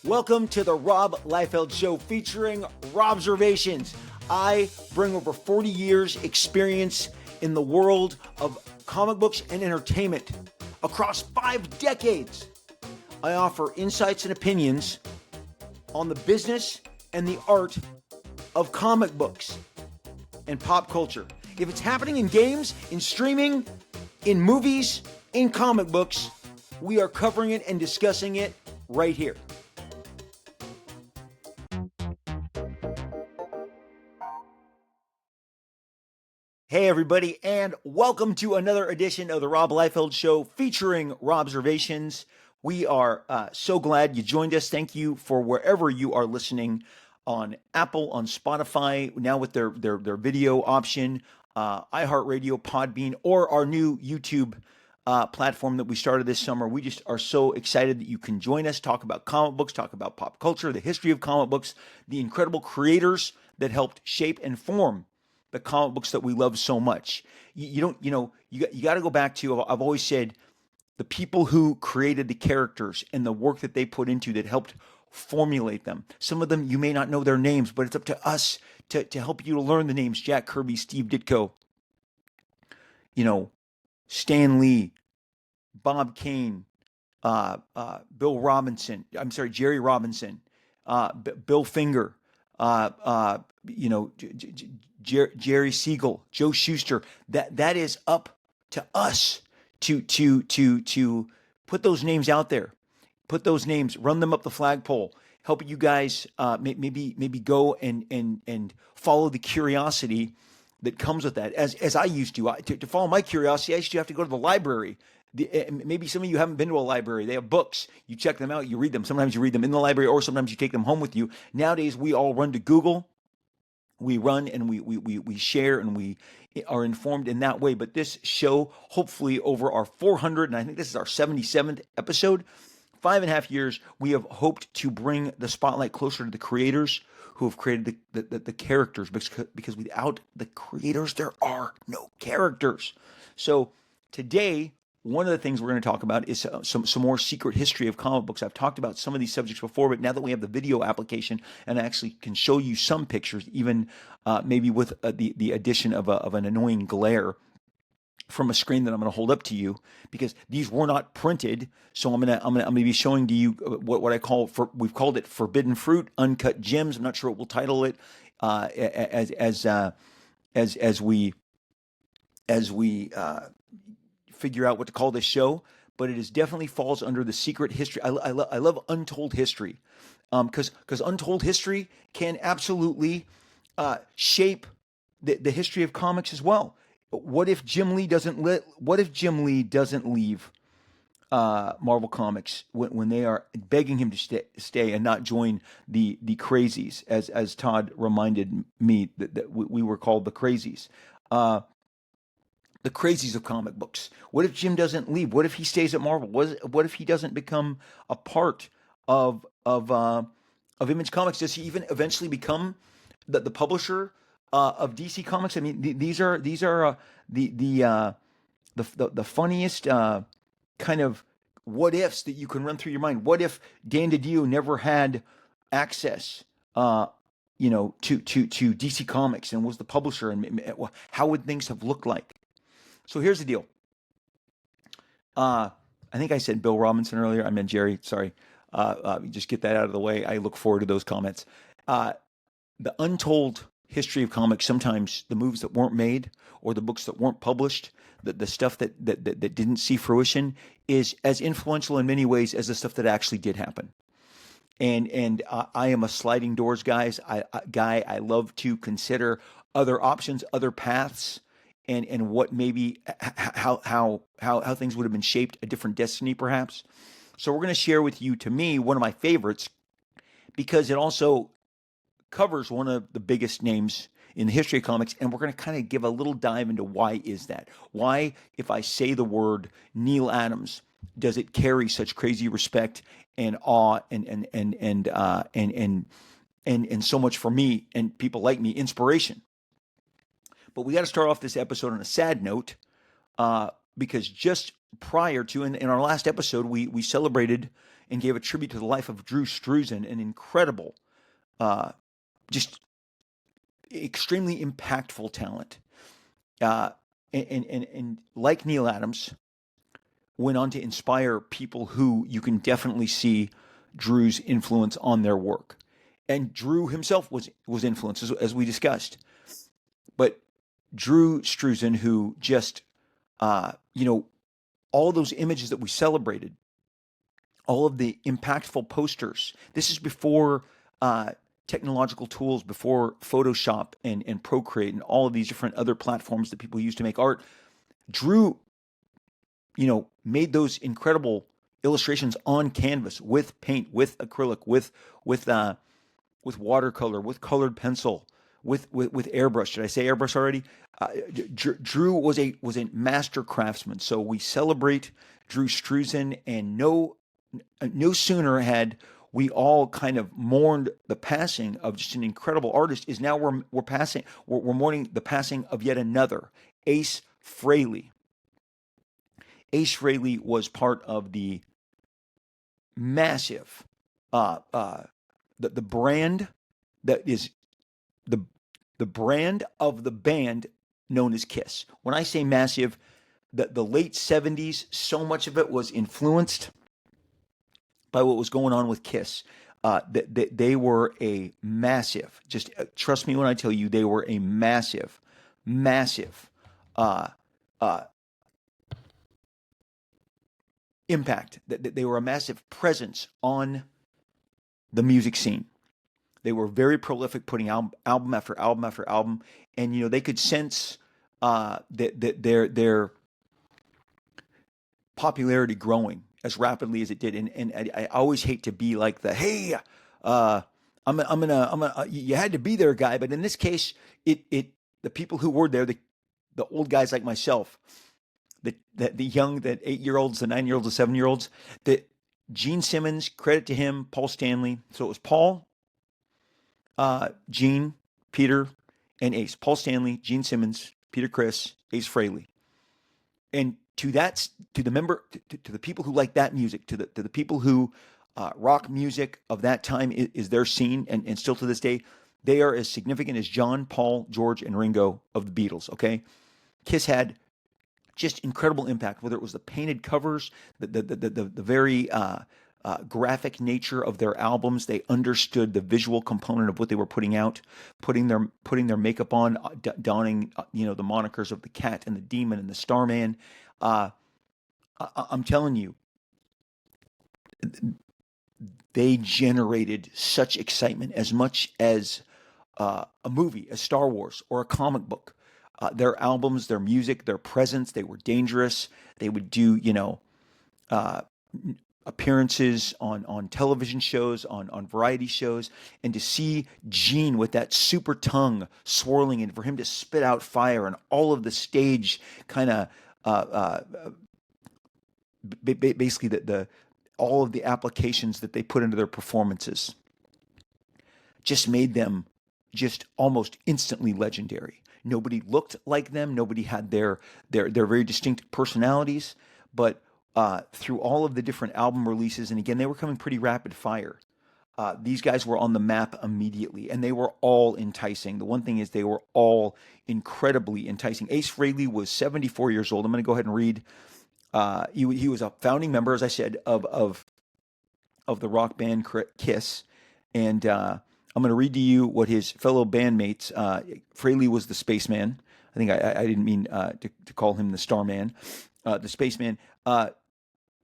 Welcome to the Rob Liefeld Show featuring Robservations. I bring over 40 years experience in the world of comic books and entertainment. Across 5 decades, I offer insights and opinions on the business and the art of comic books and pop culture. If it's happening in games, in streaming, in movies, in comic books, we are covering it and discussing it right here. Hey everybody, and welcome to another edition of the Rob Liefeld Show featuring Robservations. We are so glad you joined us. Thank you for wherever you are listening on Apple, on Spotify, now with their video option, iHeartRadio, Podbean, or our new YouTube platform that we started this summer. We just are so excited that you can join us, talk about comic books, talk about pop culture, the history of comic books, the incredible creators that helped shape and form the comic books that we love so much. You got to go back to, I've always said, the people who created the characters and the work that they put into that helped formulate them. Some of them, you may not know their names, but it's up to us to help you to learn the names. Jack Kirby, Steve Ditko, Stan Lee, Bob Kane, Jerry Robinson, Bill Finger, Jerry Siegel, Joe Shuster. That is up to us to put those names out there, put those names, run them up the flagpole, help you guys maybe go and follow the curiosity that comes with that. As I used to follow my curiosity, I used to have to go to the library. Maybe some of you haven't been to a library. They have books. You check them out. You read them. Sometimes you read them in the library, or sometimes you take them home with you. Nowadays, we all run to Google. We run and we share and we are informed in that way. But this show, hopefully over our 400, and I think this is our 77th episode, 5.5 years, we have hoped to bring the spotlight closer to the creators who have created the characters, because without the creators, there are no characters. So today, one of the things we're going to talk about is some more secret history of comic books. I've talked about some of these subjects before, but now that we have the video application and I actually can show you some pictures, even maybe with the addition of an annoying glare from a screen that I'm going to hold up to you, because these were not printed. So I'm going to be showing to you what we've called it Forbidden Fruit, Uncut Gems. I'm not sure what we'll title it as we figure out what to call this show, but it is definitely falls under the secret history. I love untold history, because untold history can absolutely shape the history of comics as well. What if Jim Lee doesn't leave Marvel Comics when they are begging him to stay and not join the crazies, as Todd reminded me that we were called the crazies. The crazies of comic books. What if Jim doesn't leave? What if he stays at Marvel? What if he doesn't become a part of Image Comics? Does he even eventually become the publisher of DC Comics? I mean, these are the funniest kind of what ifs that you can run through your mind. What if Dan DiDio never had access to DC Comics and was the publisher, and how would things have looked like? So here's the deal. I think I said Bill Robinson earlier. I meant Jerry. Sorry. Just get that out of the way. I look forward to those comments. The untold history of comics, sometimes the movies that weren't made or the books that weren't published, the stuff that didn't see fruition, is as influential in many ways as the stuff that actually did happen. And I am a sliding doors guy. I love to consider other options, other paths, and what maybe how things would have been shaped, a different destiny perhaps. So we're going to share with you, to me, one of my favorites, because it also covers one of the biggest names in the history of comics, and we're going to kind of give a little dive into why is that. Why, if I say the word Neal Adams, does it carry such crazy respect and awe and so much for me and people like me, inspiration. But we got to start off this episode on a sad note, because just prior to, in our last episode, we celebrated and gave a tribute to the life of Drew Struzan, an incredible, uh, just extremely impactful talent. Uh, and like Neal Adams, went on to inspire people who you can definitely see Drew's influence on their work. And Drew himself was influenced, as we discussed. But Drew Struzan, who just, all those images that we celebrated, all of the impactful posters. This is before technological tools, before Photoshop and Procreate and all of these different other platforms that people use to make art. Drew, made those incredible illustrations on canvas with paint, with acrylic, with watercolor, with colored pencil, with airbrush. Did I say airbrush already? Drew was a master craftsman. So we celebrate Drew Struzan, and no sooner had we all kind of mourned the passing of just an incredible artist, is now we're mourning the passing of yet another, Ace Frehly. Ace Frehly was part of the massive, the brand that is the brand of the band known as Kiss. When I say massive, the late 70s, so much of it was influenced by what was going on with Kiss. They were a massive, just trust me when I tell you, they were a massive, massive impact. That they were a massive presence on the music scene. They were very prolific, putting album after album after album, and they could sense that their popularity growing as rapidly as it did. And I always hate to be like the hey, I'm gonna you had to be there guy, but in this case, the people who were there, the old guys like myself, the 8-year-olds, the 9-year-olds, the 7-year-olds, that Gene Simmons, credit to him, Paul Stanley. So it was Paul, Gene, Peter, and Ace. Paul Stanley, Gene Simmons, Peter Criss, Ace Frehly. And to the people who like that music, to the people who rock music of that time is their scene, and still to this day, they are as significant as John, Paul, George, and Ringo of the Beatles. Okay, Kiss had just incredible impact, whether it was the painted covers, the very graphic nature of their albums. They understood the visual component of what they were putting out, putting their makeup on, donning the monikers of the Cat and the Demon and the Starman. I'm telling you, they generated such excitement, as much as a movie, a Star Wars, or a comic book. Their albums, their music, their presence, they were dangerous. They would do, appearances on television shows, on variety shows, and to see Gene with that super tongue swirling, and for him to spit out fire, and all of the stage kind of, basically the all of the applications that they put into their performances just made them just almost instantly legendary. Nobody looked like them. Nobody had their very distinct personalities. But through all of the different album releases, and again, they were coming pretty rapid fire. These guys were on the map immediately, and they were all enticing. The one thing is, they were all incredibly enticing. Ace Frehley was 74 years old. I'm going to go ahead and read. He was a founding member, as I said, of the rock band Kiss, and I'm going to read to you what his fellow bandmates. Frehly was the spaceman. I think I didn't mean to call him the Starman. The spaceman.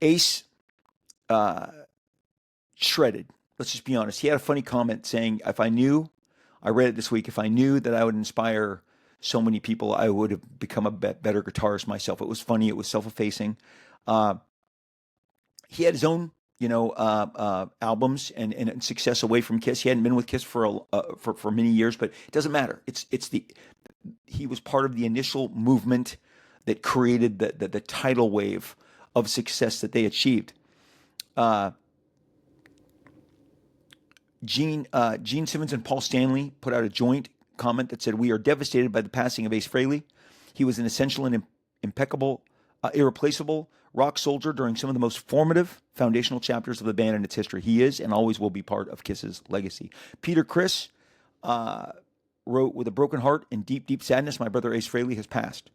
Ace shredded. Let's just be honest. He had a funny comment saying, I read it this week, if I knew that I would inspire so many people, I would have become a better guitarist myself. It was funny. It was self-effacing. He had his own, albums and success away from Kiss. He hadn't been with Kiss for many years, but it doesn't matter. He was part of the initial movement that created the tidal wave of success that they achieved. Gene Simmons and Paul Stanley put out a joint comment that said, "We are devastated by the passing of Ace Frehley. He was an essential and impeccable, irreplaceable rock soldier during some of the most formative foundational chapters of the band and its history. He is and always will be part of Kiss's legacy. Peter Criss wrote, with a broken heart and deep, deep sadness, my brother Ace Frehly has passed.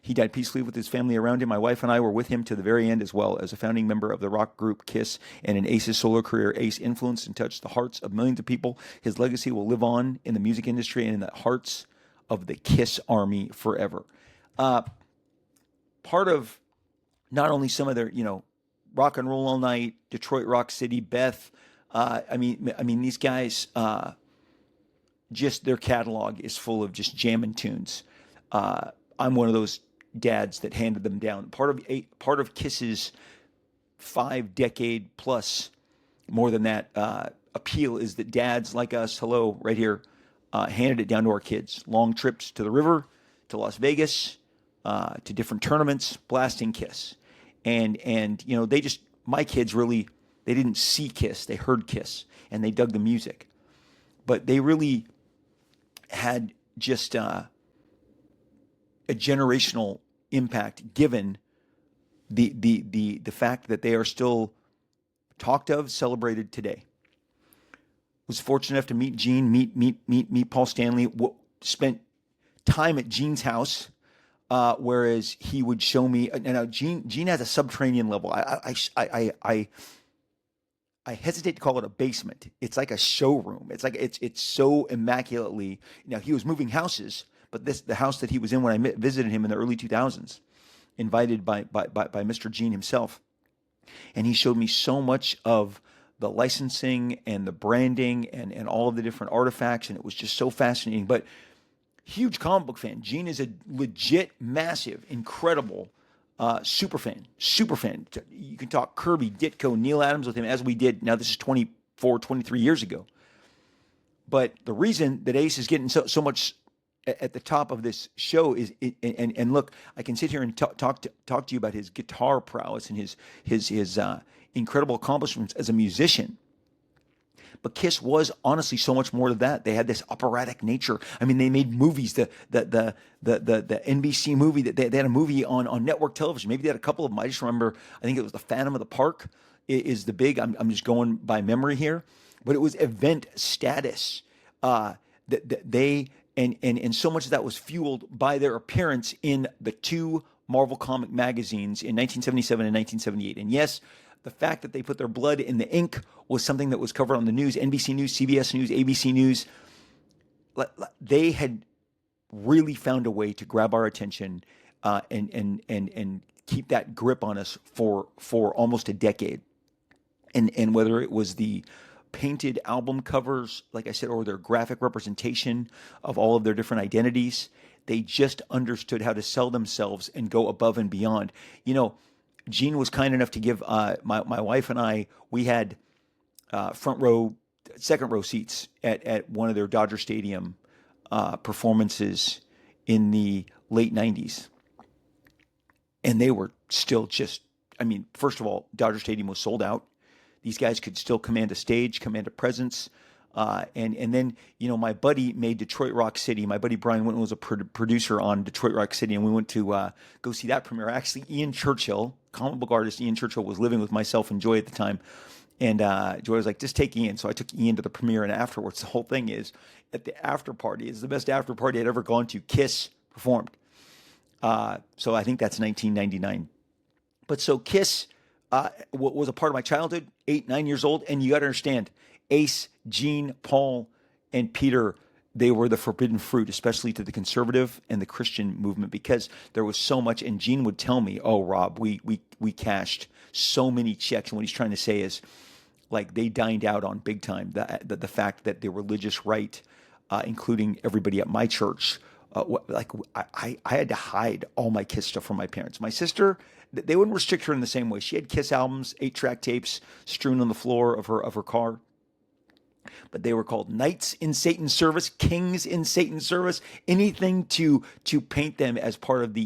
He died peacefully with his family around him. My wife and I were with him to the very end as well. As a founding member of the rock group Kiss and in Ace's solo career, Ace influenced and touched the hearts of millions of people. His legacy will live on in the music industry and in the hearts of the Kiss Army forever. Part of not only some of their, Rock and Roll All Night, Detroit Rock City, Beth. I mean, these guys, just their catalog is full of just jamming tunes. I'm one of those dads that handed them down. Part of Kiss's 5-decade plus, more than that, appeal is that dads like us, hello, right here, handed it down to our kids. Long trips to the river, to Las Vegas, to different tournaments, blasting Kiss. And my kids really, they didn't see Kiss, they heard Kiss, and they dug the music. But they really had just a generational impact, given the fact that they are still talked of, celebrated today. Was fortunate enough to meet Gene, meet Paul Stanley. Spent time at Gene's house, whereas he would show me. Now Gene has a subterranean level. I hesitate to call it a basement. It's like a showroom. It's so immaculately. Now he was moving houses, but the house that he was in when I visited him in the early 2000s, invited by Mr. Gene himself, and he showed me so much of the licensing and the branding and all of the different artifacts, and it was just so fascinating. But huge comic book fan. Gene is a legit, massive, incredible super fan. You can talk Kirby, Ditko, Neal Adams with him, as we did. Now this is 24, 23 years ago. But the reason that Ace is getting so much at the top of this show is, and look, I can sit here and talk to you about his guitar prowess and his incredible accomplishments as a musician. But Kiss was honestly so much more to that. They had this operatic nature. I mean, they made movies. The NBC movie, that they had a movie on network television. Maybe they had a couple of them. I just remember, I think it was The Phantom of the Park is the big. I'm just going by memory here, but it was event status. They so much of that was fueled by their appearance in the two Marvel comic magazines in 1977 and 1978. And yes, the fact that they put their blood in the ink was something that was covered on the news, NBC News, CBS News, ABC News. They had really found a way to grab our attention and keep that grip on us for almost a decade. And whether it was the painted album covers, like I said, or their graphic representation of all of their different identities, they just understood how to sell themselves and go above and beyond. Gene was kind enough to give my wife and I, we had second row seats at one of their Dodger Stadium performances in the late 90s. And they were still just, first of all, Dodger Stadium was sold out. These guys could still command a stage, command a presence. And then, my buddy made Detroit Rock City. My buddy Brian Winton was a producer on Detroit Rock City, and we went to go see that premiere. Actually, Ian Churchill, comic book artist Ian Churchill, was living with myself and Joy at the time. And Joy was like, just take Ian. So I took Ian to the premiere, and afterwards, the whole thing is, at the after party, is the best after party I'd ever gone to. Kiss performed. So I think that's 1999. But so Kiss was a part of my childhood, 8, 9 years old, and you got to understand, Ace, Gene, Paul, and Peter, they were the forbidden fruit, especially to the conservative and the Christian movement, because there was so much. And Gene would tell me, "Oh, Rob, we cashed so many checks." And what he's trying to say is, like, they dined out on big time. The fact that the religious right, including everybody at my church, I had to hide all my Kiss stuff from my parents. My sister, they wouldn't restrict her in the same way. She had Kiss albums, 8-track tapes strewn on the floor of her car. But they were called Knights in Satan's Service, Kings in Satan's Service, anything to paint them as part of the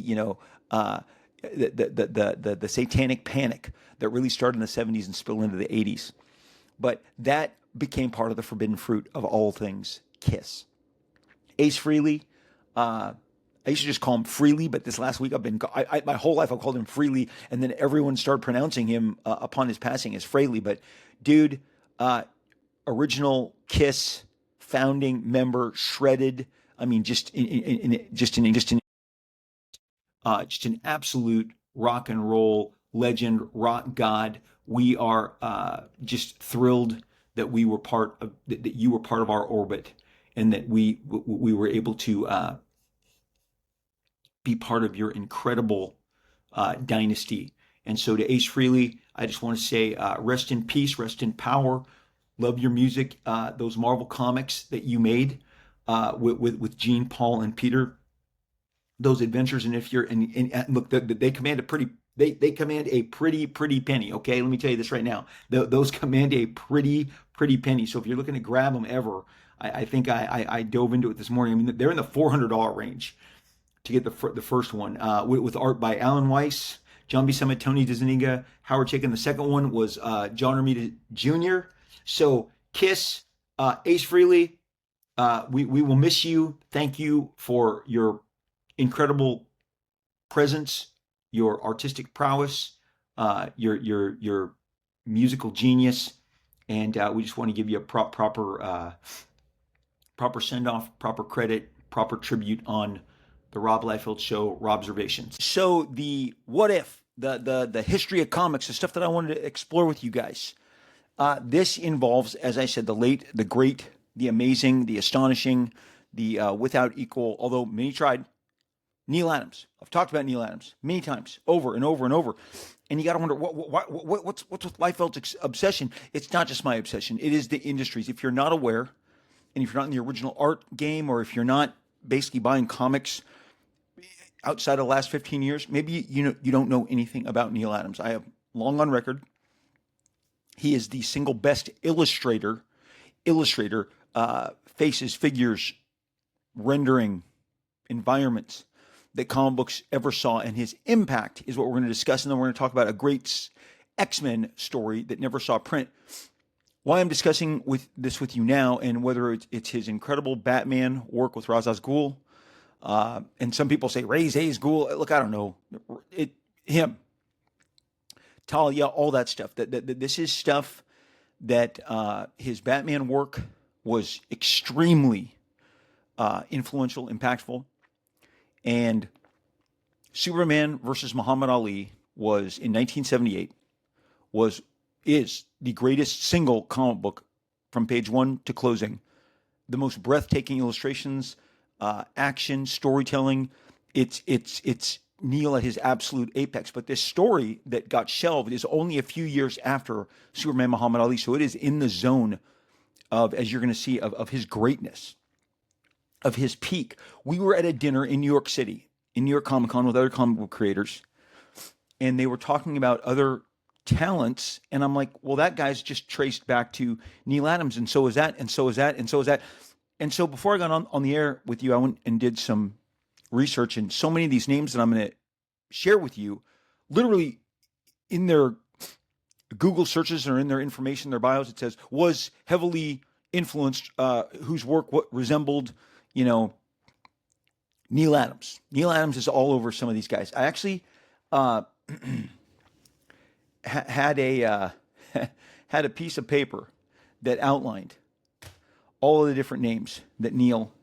the satanic panic that really started in the 70s and spilled into the 80s. But that became part of the forbidden fruit of all things Kiss. Ace Frehley, I used to just call him Frehly, but this last week my whole life I've called him Frehly, and then everyone started pronouncing him upon his passing as Frehly. But dude, uh, original Kiss founding member, shredded. I mean, just an absolute rock and roll legend, rock god. We are just thrilled that we were part of that you were part of our orbit, and that we were able to be part of your incredible dynasty. And so to Ace Frehley, I just want to say rest in peace, rest in power. Love your music, those Marvel comics that you made with Gene, Paul, and Peter. Those adventures, and if you're and look, they command a pretty they command a pretty penny. Okay, let me tell you this right now. Those command a pretty penny. So if you're looking to grab them ever, I think I dove into it this morning. I mean, they're in the $400 range to get the first one with art by Alan Weiss, John Buscema, Tony DeZuniga, Howard Chaykin. The second one was John Romita Jr. So Kiss, Ace Frehley, we will miss you. Thank you for your incredible presence, your artistic prowess, your musical genius, and we just want to give you a proper send off, proper credit, proper tribute on the Rob Liefeld Show, Robservations. So the what if, the history of comics, the stuff that I wanted to explore with you guys. This involves, as I said, the late, the great, the amazing, the astonishing, the without equal, although many tried, Neal Adams. I've talked about Neal Adams many times, over and over and over. And you got to wonder, what's with Liefeld's obsession? It's not just my obsession. It is the industry's. If you're not aware, and if you're not in the original art game, or if you're not basically buying comics outside of the last 15 years, maybe you don't know anything about Neal Adams. I have long on record. He is the single best illustrator, faces, figures, rendering, environments that comic books ever saw, and his impact is what we're going to discuss. And then we're going to talk about a great X-Men story that never saw print. Why I'm discussing with you now, and whether it's his incredible Batman work with Ra's al Ghul, and some people say Ra's al Ghul. Look, I don't know, him, Talia, all that stuff. That this is stuff that his Batman work was extremely influential, impactful. And Superman versus Muhammad Ali was in 1978, is the greatest single comic book from page one to closing. The most breathtaking illustrations, action, storytelling. It's Neal at his absolute apex. But this story that got shelved is only a few years after Superman Muhammad Ali. So it is in the zone of, as you're going to see, of his greatness, of his peak. We were at a dinner in New York City, in New York Comic Con, with other comic book creators, and they were talking about other talents, and I'm like, well, that guy's just traced back to Neal Adams, and so is that, and so is that, and so is that. And so before I got on the air with you, I went and did some research, and so many of these names that I'm going to share with you, literally in their Google searches or in their information, their bios, it says was heavily influenced, whose work resembled, Neal Adams. Neal Adams is all over some of these guys. I actually had a had a piece of paper that outlined all of the different names that Neal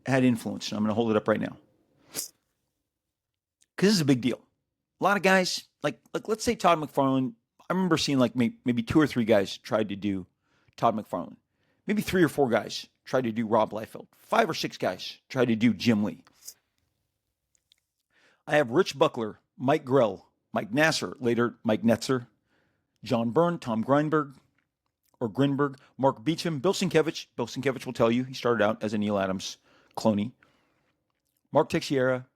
had influenced. And I'm going to hold it up right now because this is a big deal. A lot of guys, like let's say Todd McFarlane. I remember seeing like maybe 2 or 3 guys tried to do Todd McFarlane. Maybe 3 or 4 guys tried to do Rob Liefeld. 5 or 6 guys tried to do Jim Lee. I have Rich Buckler, Mike Grell, Mike Nasser, later Mike Netzer, John Byrne, Tom Grindberg, or Grinberg, Mark Beecham, Bill Sienkiewicz. Bill Sienkiewicz will tell you he started out as a Neal Adams cloney. Mark Teixeira,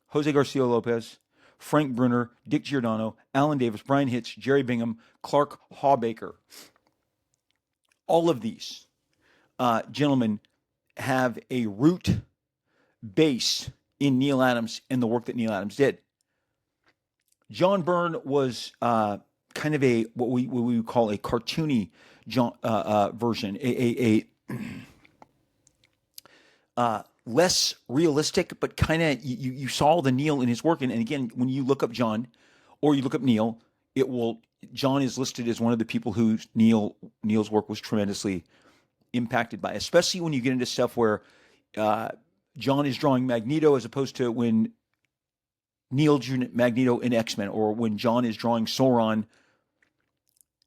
Jose Garcia Lopez, Frank Brunner, Dick Giordano, Alan Davis, Brian Hitch, Jerry Bingham, Clark Hawbaker. All of these gentlemen have a root base in Neal Adams and the work that Neal Adams did. John Byrne was kind of a what we would call a cartoony version, less realistic, but kind of you saw the Neal in his work. And again, when you look up John or you look up Neal, it will John is listed as one of the people who Neal's work was tremendously impacted by, especially when you get into stuff where uh, John is drawing Magneto as opposed to when Neal drew Magneto in X-Men, or when John is drawing Sauron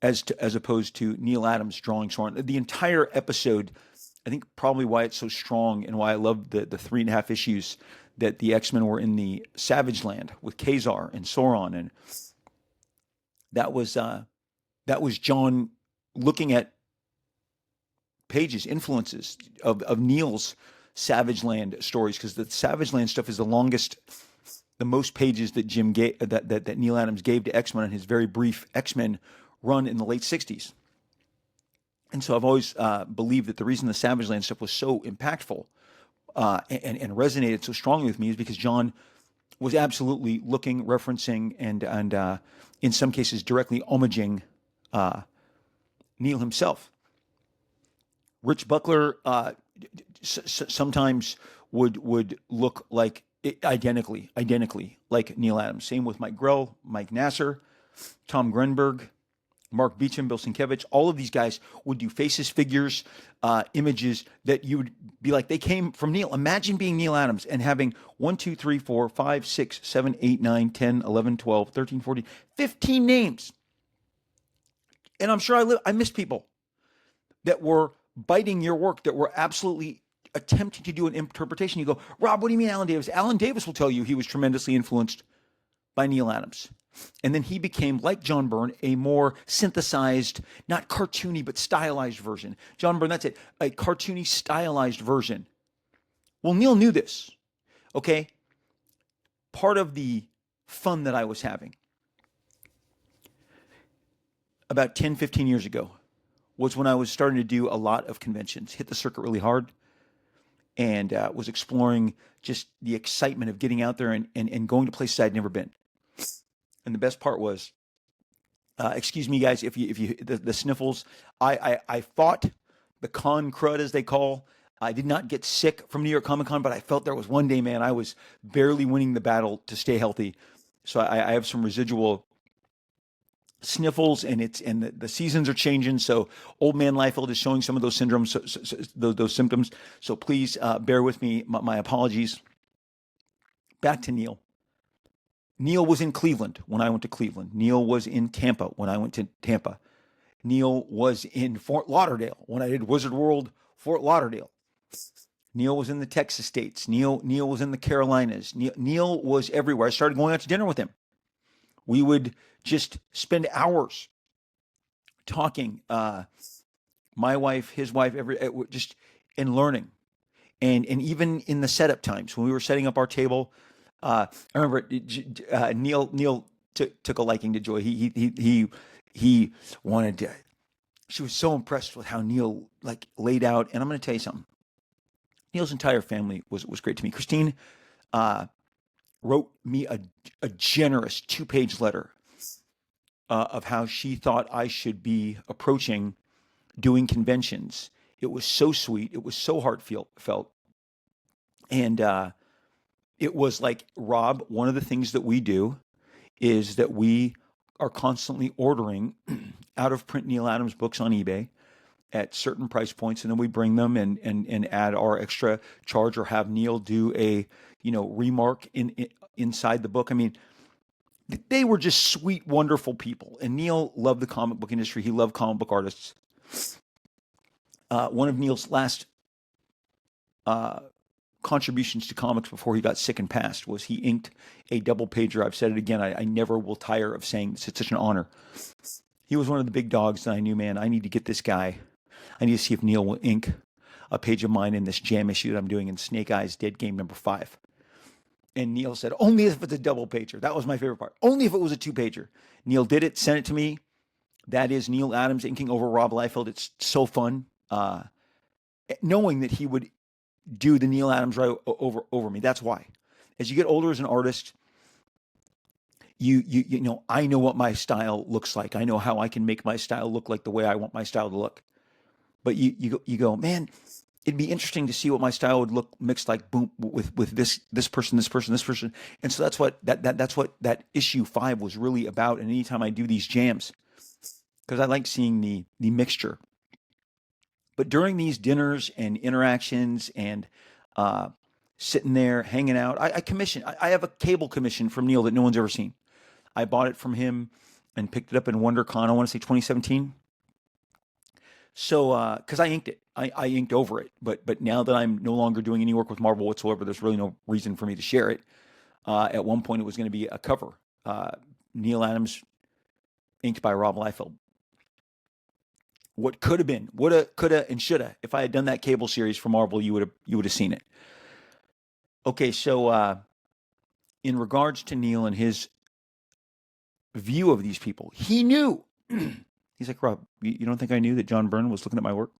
as opposed to Neal Adams drawing Sauron. The entire episode, I think probably why it's so strong and why I love the 3.5 issues that the X-Men were in the Savage Land with Kazar and Sauron, and that was uh, that was John looking at pages, influences of Neal's Savage Land stories, because the Savage Land stuff is the most pages that Jim gave that Neal Adams gave to X Men in his very brief X Men run in the late '60s. And so I've always believed that the reason the Savage Land stuff was so impactful and resonated so strongly with me is because John was absolutely looking, referencing, and in some cases directly homaging uh, Neal himself. Rich Buckler sometimes would look like identically like Neal Adams. Same with Mike Grell, Mike Nasser, Tom Grenberg, Mark Beecham, Bill Sienkiewicz. All of these guys would do faces, figures, images that you would be like, they came from Neal. Imagine being Neal Adams and having 1, 2, 3, 4, 5, 6, 7, 8, 9, 10, 11, 12, 13, 14, 15 names. And I'm sure I missed people that were biting your work, that were absolutely attempting to do an interpretation. You go, Rob, what do you mean Alan Davis? Alan Davis will tell you he was tremendously influenced by Neal Adams. And then he became, like John Byrne, a more synthesized, not cartoony, but stylized version. John Byrne, that's it, a cartoony, stylized version. Well, Neal knew this, okay? Part of the fun that I was having about 10, 15 years ago was when I was starting to do a lot of conventions, hit the circuit really hard, and was exploring just the excitement of getting out there and going to places I'd never been. And the best part was, excuse me, guys, if you the sniffles, I fought the con crud as they call. I did not get sick from New York Comic Con, but I felt there was one day, man, I was barely winning the battle to stay healthy. So I have some residual sniffles, and the seasons are changing. So old man Liefeld is showing some of those syndromes, those symptoms. So please bear with me. My apologies. Back to Neal. Neal was in Cleveland when I went to Cleveland. Neal was in Tampa when I went to Tampa. Neal was in Fort Lauderdale when I did Wizard World Fort Lauderdale. Neal was in the Texas states. Neal was in the Carolinas. Neal was everywhere. I started going out to dinner with him. We would just spend hours talking. My wife, his wife, just in learning, and even in the setup times when we were setting up our table. I remember Neal took a liking to Joy. He wanted to. She was so impressed with how Neal like laid out. And I'm going to tell you something. Neal's entire family was great to me. Christine wrote me a generous 2-page letter of how she thought I should be approaching doing conventions. It was so sweet. It was so heartfelt. And it was like, Rob, one of the things that we do is that we are constantly ordering out of print Neal Adams books on eBay at certain price points, and then we bring them and add our extra charge, or have Neal do a remark inside the book. I mean, they were just sweet, wonderful people. And Neal loved the comic book industry. He loved comic book artists. One of Neal's last contributions to comics before he got sick and passed was he inked a double pager. I've said it again. I never will tire of saying this. It's such an honor. He was one of the big dogs that I knew, man, I need to get this guy. I need to see if Neal will ink a page of mine in this jam issue that I'm doing in Snake Eyes Dead Game #5. And Neal said, only if it's a double pager. That was my favorite part. Only if it was a 2-pager. Neal did it, sent it to me. That is Neal Adams inking over Rob Liefeld. It's so fun. Knowing that he would do the Neal Adams right over me. That's why. As you get older as an artist, you know, I know what my style looks like. I know how I can make my style look like the way I want my style to look. But you go, man, it'd be interesting to see what my style would look mixed like boom with this person, this person, this person. And so that's what that issue 5 was really about. And anytime I do these jams, because I like seeing the mixture. But during these dinners and interactions and uh, sitting there hanging out, I have a cable commission from Neal that no one's ever seen. I bought it from him and picked it up in WonderCon. I want to say 2017. So, because I inked it, I inked over it. But now that I'm no longer doing any work with Marvel whatsoever, there's really no reason for me to share it. At one point, it was going to be a cover. Uh, Neal Adams, inked by Rob Liefeld. What could have been, woulda, coulda, and shoulda. If I had done that cable series for Marvel, you would have seen it. Okay, so in regards to Neal and his view of these people, he knew. He's like, Rob, you don't think I knew that John Byrne was looking at my work?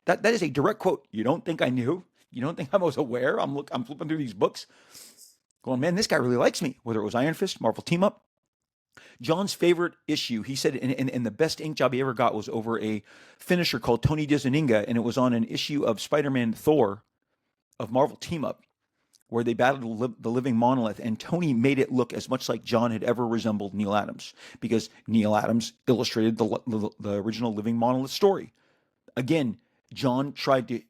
That is a direct quote. You don't think I knew? You don't think I was aware? I'm flipping through these books, going, man, this guy really likes me. Whether it was Iron Fist, Marvel Team Up, John's favorite issue, he said, and the best ink job he ever got was over a finisher called Tony DeZuniga, and it was on an issue of Spider-Man Thor of Marvel Team Up, where they battled the living monolith, and Tony made it look as much like John had ever resembled Neal Adams, because Neal Adams illustrated the original living monolith story. Again, John tried to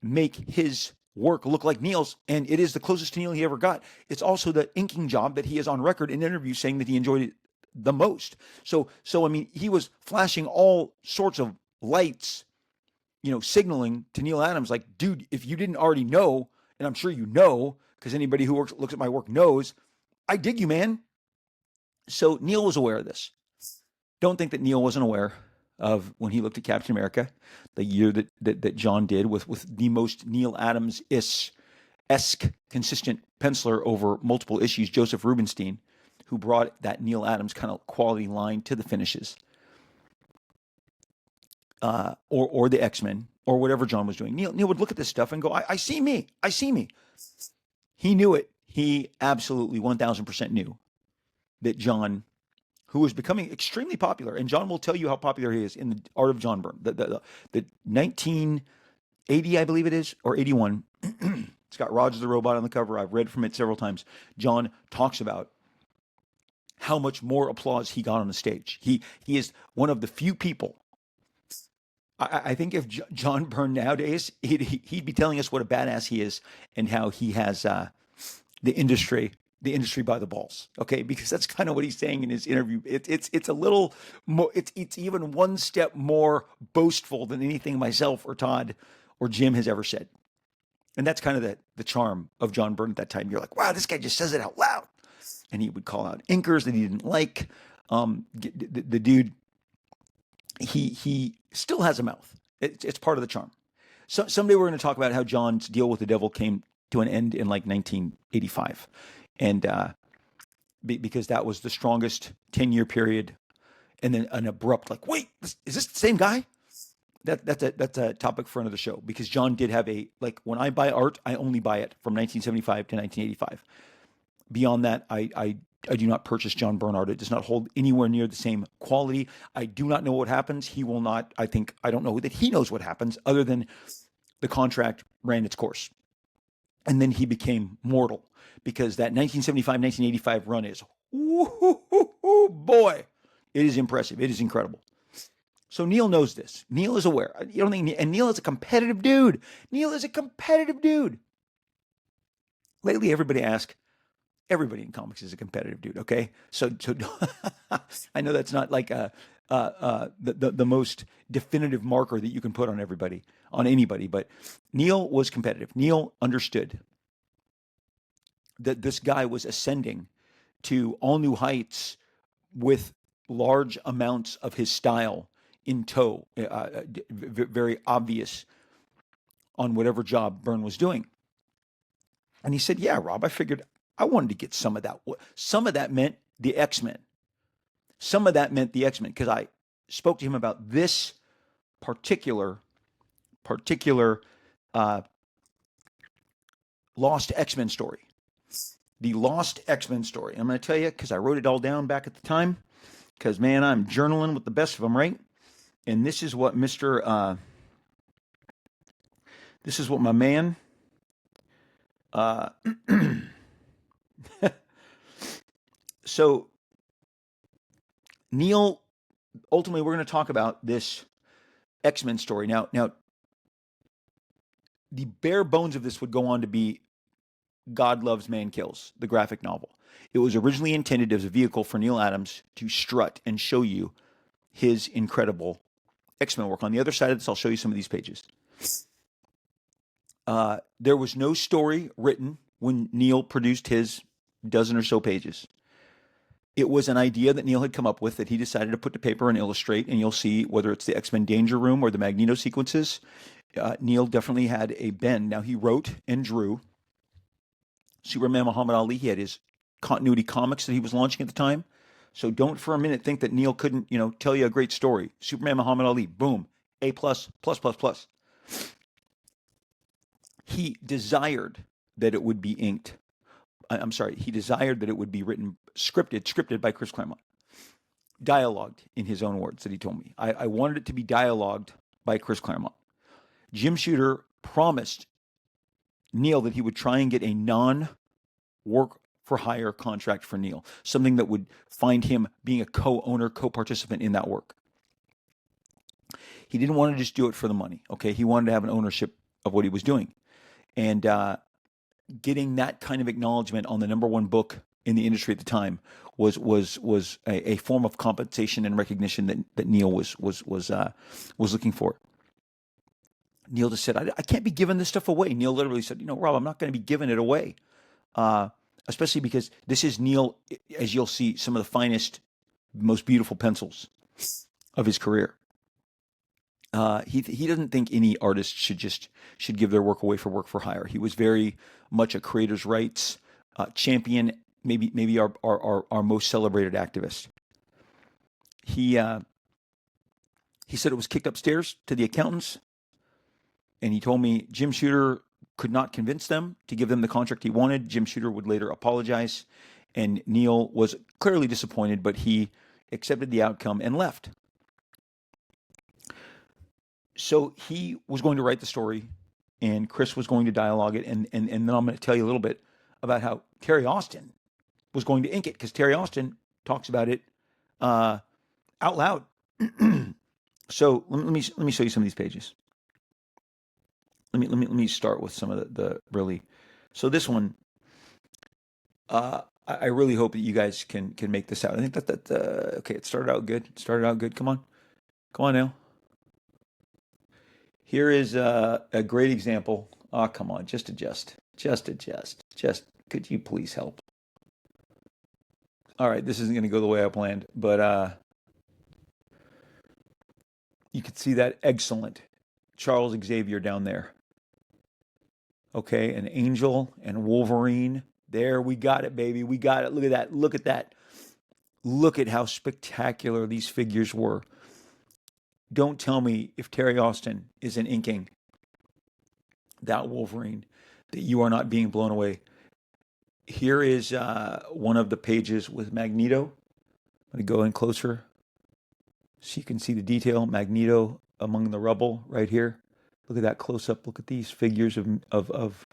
make his work look like Neal's, and it is the closest to Neal he ever got. It's also the inking job that he is on record in interviews saying that he enjoyed it the most. So I mean, he was flashing all sorts of lights, signaling to Neal Adams, like, dude, if you didn't already know, and I'm sure you know, because anybody who looks at my work knows, I dig you, man. So Neal was aware of this. Don't think that Neal wasn't aware of when he looked at Captain America, the year that John did with the most Neal Adams-esque consistent penciler over multiple issues, Joseph Rubinstein, who brought that Neal Adams kind of quality line to the finishes, or the X-Men, or whatever John was doing. Neal would look at this stuff and go, I see me. I see me. He knew it. He absolutely 1,000% knew that John, who was becoming extremely popular, and John will tell you how popular he is in the art of John Byrne. The 1980, I believe it is, or 81. It's got Roger the Robot on the cover. I've read from it several times. John talks about how much more applause he got on the stage. He is one of the few people. I think if John Byrne nowadays, he'd be telling us what a badass he is and how he has the industry by the balls. Okay, because that's kind of what he's saying in his interview. It's a little more. It's even one step more boastful than anything myself or Todd or Jim has ever said. And that's kind of the charm of John Byrne at that time. You're like, wow, this guy just says it out loud. And he would call out inkers that he didn't like. The dude, he still has a mouth. It's part of the charm. So someday we're going to talk about how John's deal with the devil came to an end in like 1985, and because that was the strongest 10-year period, and then an abrupt like, wait, is this the same guy? That's a topic for another show, because John did have like, when I buy art, I only buy it from 1975 to 1985. Beyond that, I do not purchase John Byrne art. It does not hold anywhere near the same quality. I do not know what happens. He will not. I don't know that he knows what happens, other than the contract ran its course. And then he became mortal, because that 1975, 1985 run is, boy, it is impressive. It is incredible. So Neal knows this. Neal is aware. You don't think, and Neal is a competitive dude. Neal is a competitive dude. Lately, everybody in comics is a competitive dude. Okay, so I know that's not like the most definitive marker that you can put on anybody, but Neal was competitive. Neal understood that this guy was ascending to all new heights with large amounts of his style in tow, very obvious on whatever job Byrne was doing. And he said, yeah, Rob, I figured I wanted to get some of that. Some of that meant the X-Men. Because I spoke to him about this particular Lost X-Men story. The Lost X-Men story. I'm going to tell you, because I wrote it all down back at the time, because, man, I'm journaling with the best of them, right? And this is what Mr. This is what my man. Uh, so Neal, ultimately, we're going to talk about this X-Men story. Now, the bare bones of this would go on to be God Loves, Man Kills, the graphic novel. It was originally intended as a vehicle for Neal Adams to strut and show you his incredible X-Men work. On the other side of this, I'll show you some of these pages. There was no story written when Neal produced his dozen or so pages. It was an idea that Neal had come up with that he decided to put to paper and illustrate, and you'll see whether it's the X-Men Danger Room or the Magneto sequences, Neal definitely had a bend. Now, he wrote and drew Superman Muhammad Ali. He had his continuity comics that he was launching at the time. So don't for a minute think that Neal couldn't, tell you a great story. Superman Muhammad Ali, boom, A++++. He desired that it would be inked. I'm sorry, he desired that it would be written, scripted by Chris Claremont. Dialogued, in his own words, that he told me. I wanted it to be dialogued by Chris Claremont. Jim Shooter promised Neal that he would try and get a non-work for hire contract for Neal, something that would find him being a co-owner, co-participant in that work. He didn't want to just do it for the money, okay? He wanted to have an ownership of what he was doing. And getting that kind of acknowledgement on the number one book in the industry at the time was a form of compensation and recognition that Neal was looking for. Neal just said, I can't be giving this stuff away. Neal literally said, Rob, I'm not going to be giving it away. Especially because this is Neal, as you'll see, some of the finest, most beautiful pencils of his career. He doesn't think any artist should give their work away for work for hire. He was very much a creators' rights champion, maybe our most celebrated activist. He said it was kicked upstairs to the accountants, and he told me Jim Shooter could not convince them to give them the contract he wanted. Jim Shooter would later apologize, and Neal was clearly disappointed, but he accepted the outcome and left. So he was going to write the story, and Chris was going to dialogue it, and then I'm going to tell you a little bit about how Terry Austin was going to ink it, because Terry Austin talks about it out loud. So let me show you some of these pages. Let me start with some of the really. So this one, I really hope that you guys can make this out. I think that okay. It started out good. Come on now. Here is a great example. Oh, come on, just adjust. Could you please help? All right, this isn't going to go the way I planned, but you can see that excellent Charles Xavier down there. Okay, an Angel and Wolverine. There, we got it, baby. We got it. Look at that. Look at that. Look at how spectacular these figures were. Don't tell me if Terry Austin isn't inking that Wolverine that you are not being blown away. Here is one of the pages with Magneto. I'm going to go in closer so you can see the detail. Magneto among the rubble right here. Look at that close up. Look at these figures of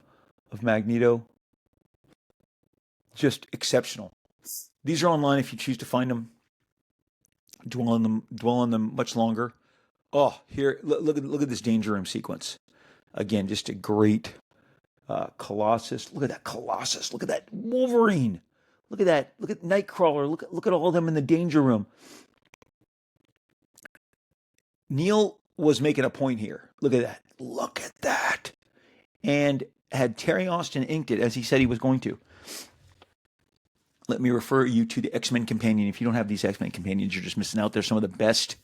Magneto. Just exceptional. These are online if you choose to find them. Dwell on them much longer. Oh, here, look at this Danger Room sequence. Again, just a great Colossus. Look at that Colossus. Look at that Wolverine. Look at that. Look at Nightcrawler. Look at all of them in the Danger Room. Neal was making a point here. Look at that. Look at that. And had Terry Austin inked it as he said he was going to, let me refer you to the X-Men Companion. If you don't have these X-Men Companions, you're just missing out. They're some of the best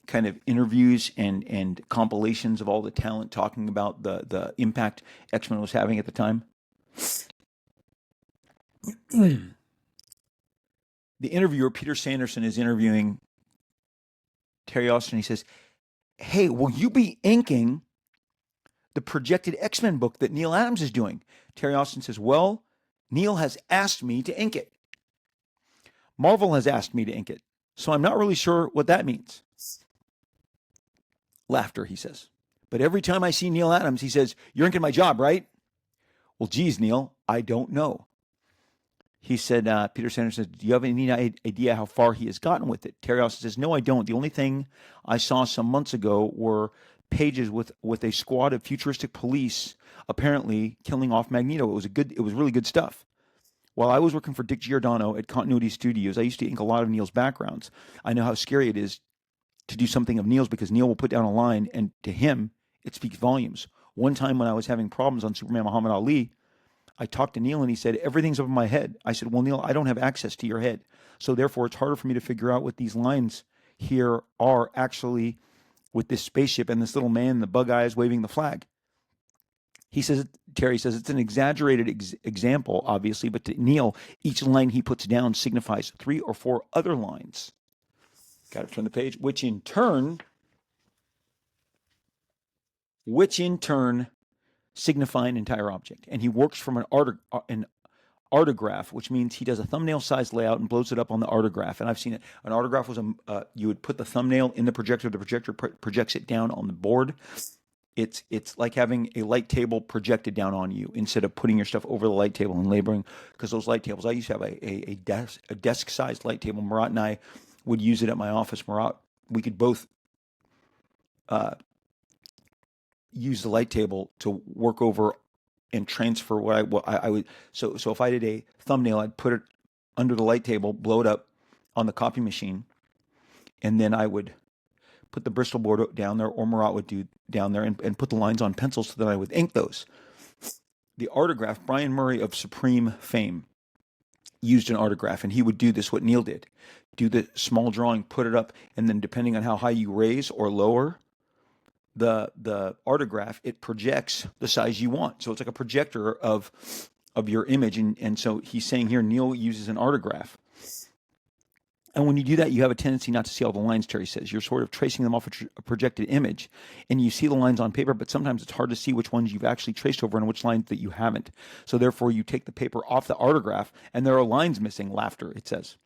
kind of interviews and compilations of all the talent talking about the impact X-Men was having at the time. The interviewer, Peter Sanderson, is interviewing Terry Austin. He says, hey, will you be inking the projected X-Men book that Neal Adams is doing? Terry Austin says, well, Neal has asked me to ink it. Marvel has asked me to ink it, so I'm not really sure what that means. Laughter, he says. But every time I see Neal Adams, he says, "You're inking my job, right?" Well, geez, Neal, I don't know. He said, Peter Sanders says, "Do you have any idea how far he has gotten with it?" Terry Austin says, "No, I don't. The only thing I saw some months ago were pages with a squad of futuristic police apparently killing off Magneto. It was really good stuff." While I was working for Dick Giordano at Continuity Studios, I used to ink a lot of Neal's backgrounds. I know how scary it is to do something of Neal's because Neal will put down a line, and to him, it speaks volumes. One time when I was having problems on Superman Muhammad Ali, I talked to Neal and he said, "Everything's up in my head." I said, "Well, Neal, I don't have access to your head. So therefore, it's harder for me to figure out what these lines here are actually with this spaceship and this little man, the bug eyes waving the flag." He says, Terry says, it's an exaggerated example, obviously, but to Neal, each line he puts down signifies 3 or 4 other lines. Got to turn the page, which in turn signify an entire object. And he works from an artograph, which means he does a thumbnail size layout and blows it up on the artograph. And I've seen it. An artograph was you would put the thumbnail in the projector projects it down on the board. It's like having a light table projected down on you instead of putting your stuff over the light table and laboring. Because those light tables, I used to have a desk-sized light table. Murat and I would use it at my office. Murat, we could both use the light table to work over and transfer what I would. So if I did a thumbnail, I'd put it under the light table, blow it up on the copy machine, and then I would put the Bristol board down there, or Murat would do down there, and put the lines on pencils so that I would ink those. The artograph, Brian Murray of Supreme fame used an artograph, and he would do this, what Neal did. Do the small drawing, put it up, and then depending on how high you raise or lower the artograph, it projects the size you want. So it's like a projector of your image. And so he's saying here, Neal uses an artograph. And when you do that, you have a tendency not to see all the lines, Terry says. You're sort of tracing them off a projected image, and you see the lines on paper, but sometimes it's hard to see which ones you've actually traced over and which lines that you haven't. So therefore, you take the paper off the artograph, and there are lines missing, laughter, it says.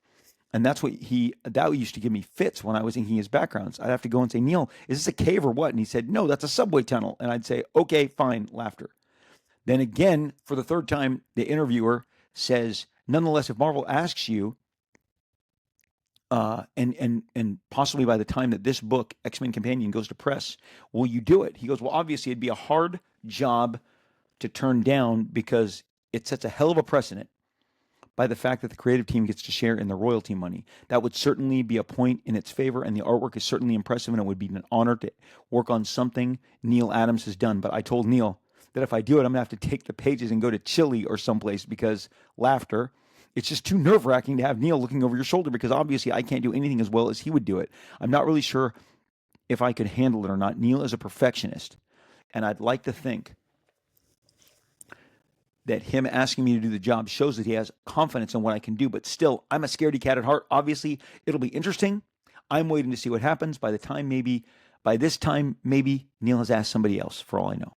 And that used to give me fits when I was inking his backgrounds. I'd have to go and say, "Neal, is this a cave or what?" And he said, "No, that's a subway tunnel." And I'd say, "Okay, fine," laughter. Then again, for the third time, the interviewer says, "Nonetheless, if Marvel asks you, and possibly by the time that this book, X-Men Companion, goes to press, will you do it?" He goes, "Well, obviously it'd be a hard job to turn down because it sets a hell of a precedent by the fact that the creative team gets to share in the royalty money. That would certainly be a point in its favor, and the artwork is certainly impressive, and it would be an honor to work on something Neal Adams has done. But I told Neal that if I do it, I'm going to have to take the pages and go to Chile or someplace because," laughter, "it's just too nerve-wracking to have Neal looking over your shoulder because obviously I can't do anything as well as he would do it. I'm not really sure if I could handle it or not. Neal is a perfectionist, and I'd like to think that him asking me to do the job shows that he has confidence in what I can do, but still, I'm a scaredy cat at heart. Obviously, it'll be interesting. I'm waiting to see what happens. By this time, maybe Neal has asked somebody else, for all I know,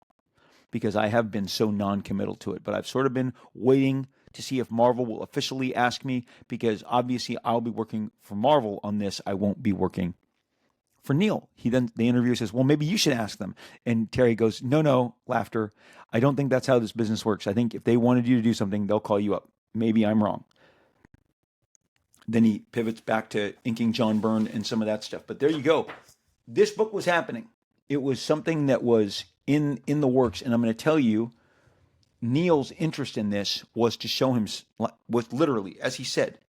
because I have been so non-committal to it. But I've sort of been waiting to see if Marvel will officially ask me, because obviously I'll be working for Marvel on this. I won't be working for Neal. The interviewer says, "Well, maybe you should ask them." And Terry goes, No, laughter. "I don't think that's how this business works. I think if they wanted you to do something, they'll call you up. Maybe I'm wrong." Then he pivots back to inking John Byrne and some of that stuff. But there you go. This book was happening. It was something that was in the works. And I'm going to tell you, Neal's interest in this was to show him, was literally, as he said,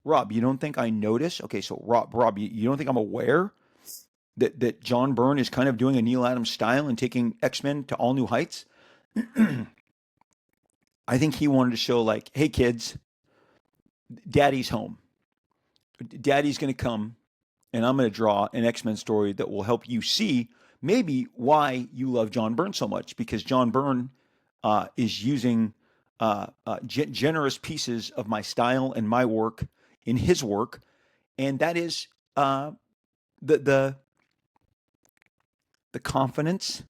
"Rob, you don't think I notice?" Okay, so Rob, you don't think I'm aware that John Byrne is kind of doing a Neal Adams style and taking X-Men to all new heights? I think he wanted to show, like, "Hey kids, Daddy's home. Daddy's going to come, and I'm going to draw an X-Men story that will help you see maybe why you love John Byrne so much, because John Byrne is using generous pieces of my style and my work in his work, and that is the confidence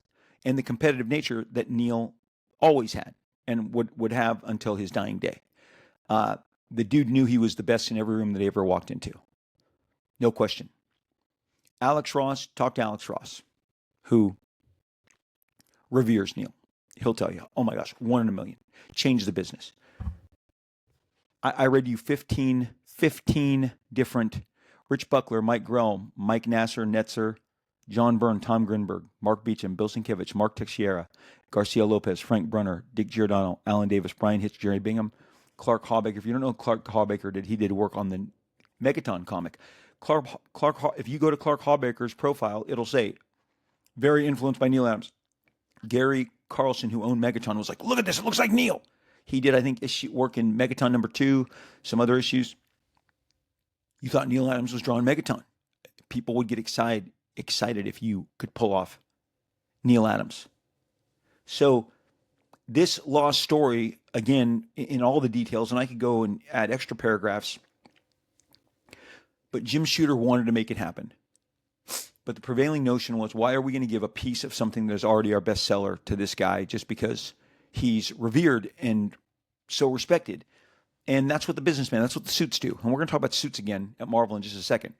and the competitive nature that Neal always had and would have until his dying day. The dude knew he was the best in every room that he ever walked into. No question. Alex Ross, talk to Alex Ross, who reveres Neal. He'll tell you, oh my gosh, 1 in a million. Change the business. I read you 15 different Rich Buckler, Mike Grell, Mike Nasser, Netzer, John Byrne, Tom Grinberg, Mark Beecham, Bill Sienkiewicz, Mark Teixeira, Garcia Lopez, Frank Brunner, Dick Giordano, Alan Davis, Brian Hitch, Jerry Bingham, Clark Hawbaker. If you don't know what Clark Hawbaker did, he did work on the Megaton comic. If you go to Clark Hawbaker's profile, it'll say, very influenced by Neal Adams. Gary Carlson, who owned Megaton, was like, look at this, it looks like Neal. He did, I think, work in Megaton #2, some other issues. You thought Neal Adams was drawing Megaton. People would get excited if you could pull off Neal Adams. So this lost story, again, in all the details, and I could go and add extra paragraphs, but Jim Shooter wanted to make it happen. But the prevailing notion was, why are we going to give a piece of something that's already our bestseller to this guy just because he's revered and so respected? And that's what the businessman, that's what the suits do. And we're going to talk about suits again at Marvel in just a second.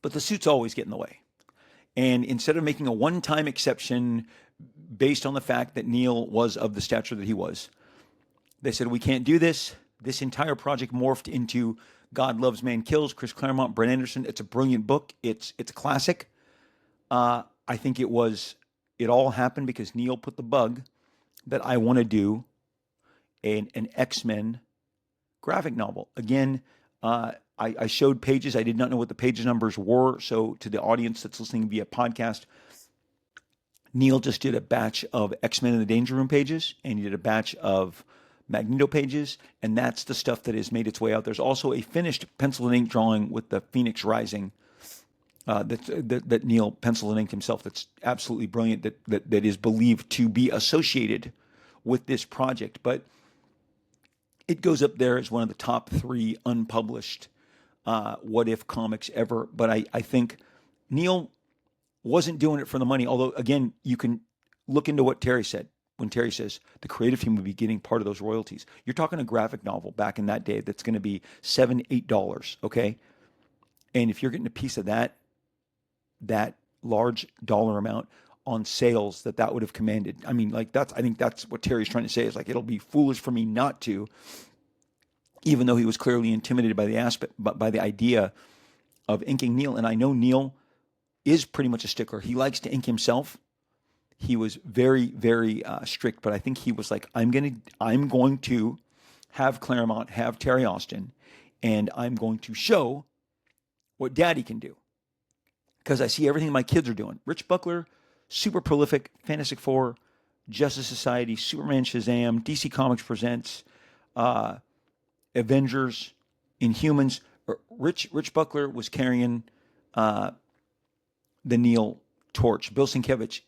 But the suits always get in the way. And instead of making a one-time exception based on the fact that Neal was of the stature that he was, they said, we can't do this. This entire project morphed into God Loves, Man Kills, Chris Claremont, Brent Anderson. It's a brilliant book. It's a classic. I think it all happened because Neal put the bug that I want to do an X-Men graphic novel. Again, I showed pages. I did not know what the page numbers were. So to the audience that's listening via podcast, Neal just did a batch of X-Men in the Danger Room pages, and he did a batch of Magneto pages, and that's the stuff that has made its way out. There's also a finished pencil and ink drawing with the Phoenix Rising that Neal penciled and inked himself. That's absolutely brilliant. That is believed to be associated with this project, but it goes up there as one of the top 3 unpublished what if comics ever. But I think Neal wasn't doing it for the money. Although, again, you can look into what Terry said. When Terry says the creative team would be getting part of those royalties, you're talking a graphic novel back in that day that's going to be $7, $8, okay? And if you're getting a piece of that large dollar amount on sales that would have commanded, I mean, like I think that's what Terry's trying to say, is like, it'll be foolish for me not to, even though he was clearly intimidated by the idea of inking Neal. And I know Neal is pretty much a stickler. He likes to ink himself. He was very, very strict, but I think he was like, I'm going to have Claremont, have Terry Austin, and I'm going to show what Daddy can do. Because I see everything my kids are doing. Rich Buckler, super prolific, Fantastic Four, Justice Society, Superman, Shazam, DC Comics Presents, Avengers, Inhumans. Rich Buckler was carrying the Neal torch. Bill Sienkiewicz,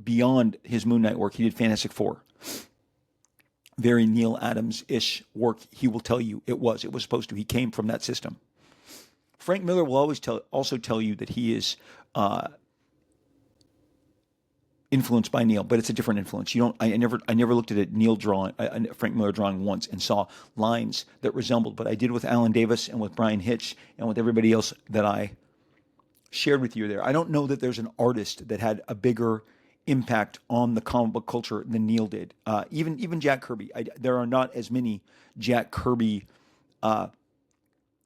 beyond his Moon Knight work, he did Fantastic Four. Very Neal Adams-ish work. He will tell you it was supposed to. He came from that system. Frank Miller will always also tell you that he is influenced by Neal, but it's a different influence. I never looked at a Neal drawing, a Frank Miller drawing once, and saw lines that resembled. But I did with Alan Davis and with Brian Hitch and with everybody else that I shared with you there. I don't know that there's an artist that had a bigger impact on the comic book culture than Neal did. Even Jack Kirby. There are not as many Jack Kirby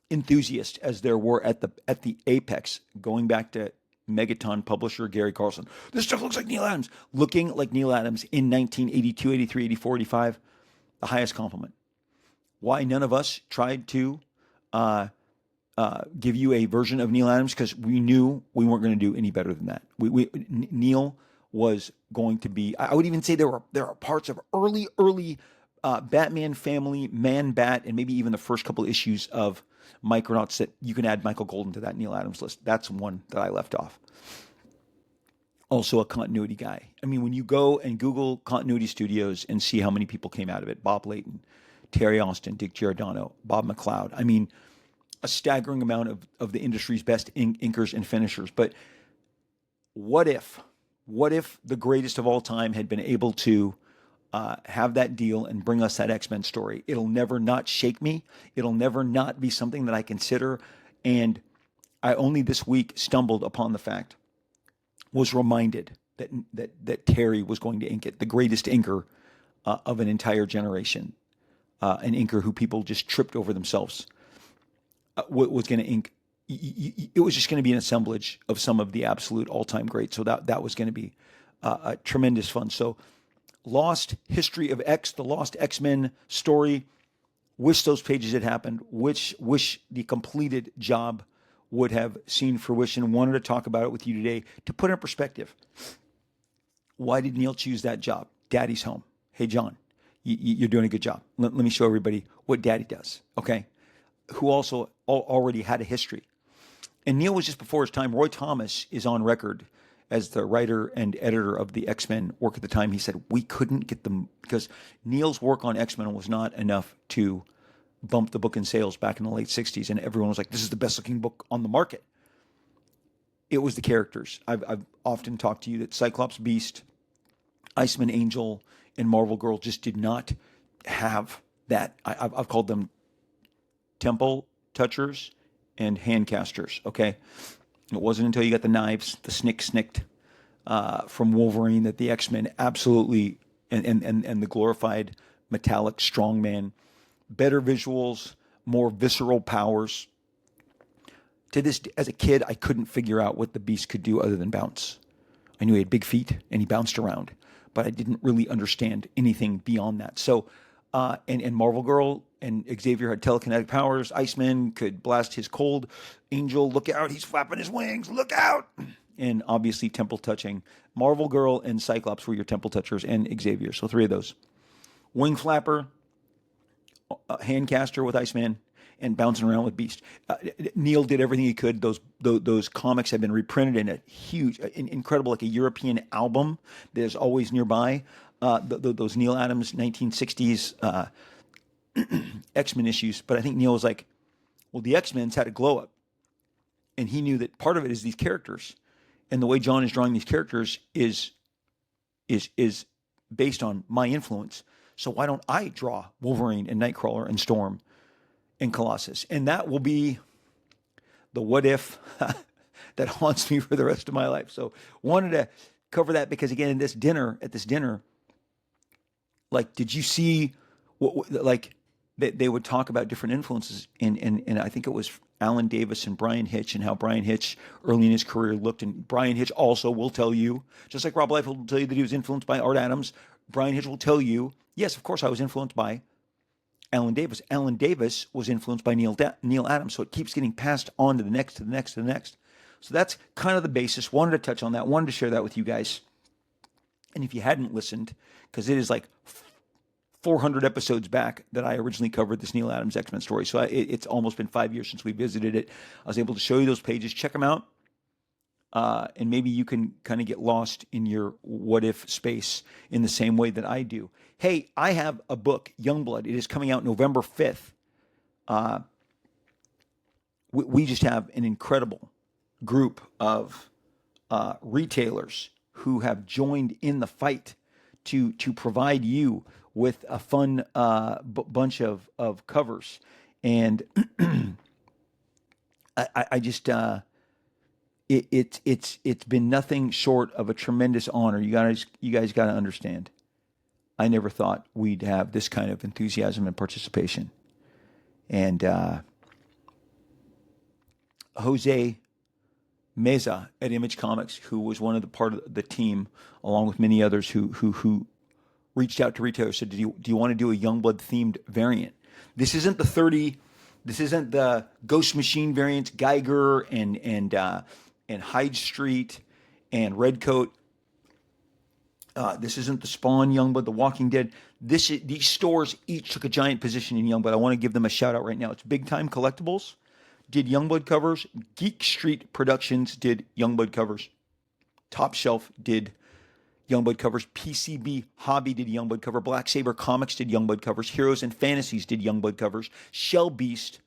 enthusiasts as there were at the apex, going back to Megaton publisher Gary Carlson. This stuff looks like Neal Adams. Looking like Neal Adams in 1982, 83, 84, 85, the highest compliment. Why none of us tried to give you a version of Neal Adams? Because we knew we weren't going to do any better than that. Neal was going to be, I would even say there are parts of early Batman family, Man Bat, and maybe even the first couple issues of Micronauts that you can add Michael Golden to that Neal Adams list. That's one that I left off. Also a continuity guy. I mean, when you go and Google Continuity Studios and see how many people came out of it, Bob Layton, Terry Austin, Dick Giordano, Bob McLeod. I mean, a staggering amount of the industry's best inkers and finishers. But what if the greatest of all time had been able to have that deal and bring us that X-Men story? It'll never not shake me. It'll never not be something that I consider. And I only this week stumbled upon the fact, was reminded that Terry was going to ink it, the greatest inker of an entire generation, an inker who people just tripped over themselves, was going to ink. It was just going to be an assemblage of some of the absolute all-time greats. So that was going to be a tremendous fun. So Lost History of X, the Lost X-Men story. Wish those pages had happened. Wish the completed job would have seen fruition. Wanted to talk about it with you today to put it in perspective. Why did Neal choose that job? Daddy's home. Hey, John, you're doing a good job. Let me show everybody what Daddy does, okay? Who also already had a history. And Neal was just before his time. Roy Thomas is on record as the writer and editor of the X-Men work at the time. He said, we couldn't get them, because Neal's work on X-Men was not enough to bump the book in sales back in the late 60s. And everyone was like, this is the best looking book on the market. It was the characters. I've often talked to you that Cyclops, Beast, Iceman, Angel, and Marvel Girl just did not have that. I've called them temple touchers and hand casters, okay? It wasn't until you got the knives, the snicked from Wolverine, that the X-Men absolutely, and the glorified metallic strongman, better visuals, more visceral powers. To this, as a kid, I couldn't figure out what the Beast could do other than bounce. I knew he had big feet and he bounced around, but I didn't really understand anything beyond that. So, and Marvel Girl and Xavier had telekinetic powers. Iceman could blast his cold. Angel, look out, he's flapping his wings, look out. And obviously temple touching. Marvel Girl and Cyclops were your temple touchers, and Xavier. So 3 of those. Wing flapper, hand caster with Iceman, and bouncing around with Beast. Neal did everything he could. Those comics have been reprinted in a huge, incredible, like a European album that is always nearby. Those Neal Adams 1960s X-Men issues. But I think Neal was like, well, the X-Men's had a glow up. And he knew that part of it is these characters. And the way John is drawing these characters is based on my influence. So why don't I draw Wolverine and Nightcrawler and Storm and Colossus? And that will be the what if that haunts me for the rest of my life. So wanted to cover that because, again, at this dinner, like, did you see what like they would talk about different influences, and I think it was Alan Davis and Brian Hitch, and how Brian Hitch early in his career looked. And Brian Hitch also will tell you, just like Rob Liefeld will tell you that he was influenced by Art Adams, Brian Hitch will tell you, yes, of course I was influenced by Alan Davis. Alan Davis was influenced by Neal Adams. So it keeps getting passed on to the next, to the next, to the next. So that's kind of the basis. Wanted to touch on that. Wanted to share that with you guys. And if you hadn't listened, because it is like 400 episodes back that I originally covered this Neal Adams X-Men story. So it's almost been 5 years since we visited it. I was able to show you those pages. Check them out. And maybe you can kind of get lost in your what-if space in the same way that I do. Hey, I have a book, Youngblood. It is coming out November 5th. We just have an incredible group of retailers who have joined in the fight to provide you with a fun bunch of covers. And I just... It's been nothing short of a tremendous honor. You guys got to understand. I never thought we'd have this kind of enthusiasm and participation. And Jose Meza at Image Comics, who was one of the part of the team, along with many others who reached out to retailers, said, do you want to do a Youngblood themed variant? This isn't the Ghost Machine variants, Geiger and Hyde Street and Redcoat. This isn't the Spawn Youngblood, the Walking Dead. These stores each took a giant position in Youngblood. I want to give them a shout out right now. It's Big Time Collectibles did Youngblood covers. Geek Street Productions did Youngblood covers. Top Shelf did Youngblood covers. PCB Hobby did Youngblood cover. Black Saber Comics did Youngblood covers. Heroes and Fantasies did Youngblood covers. Shell Beast,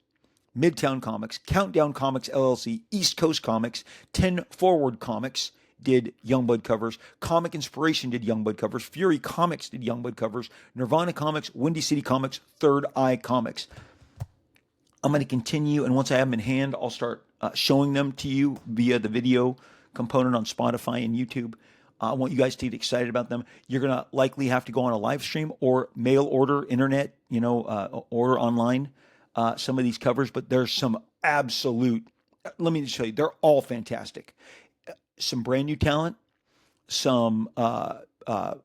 Midtown Comics, Countdown Comics LLC, East Coast Comics, 10 Forward Comics did Youngblood covers. Comic Inspiration did Youngblood covers. Fury Comics did Youngblood covers. Nirvana Comics, Windy City Comics, Third Eye Comics. I'm going to continue, and once I have them in hand, I'll start showing them to you via the video component on Spotify and YouTube. I want you guys to get excited about them. You're going to likely have to go on a live stream or mail order, internet, order online some of these covers, but there's some absolute, let me just tell you, they're all fantastic. Some brand new talent, some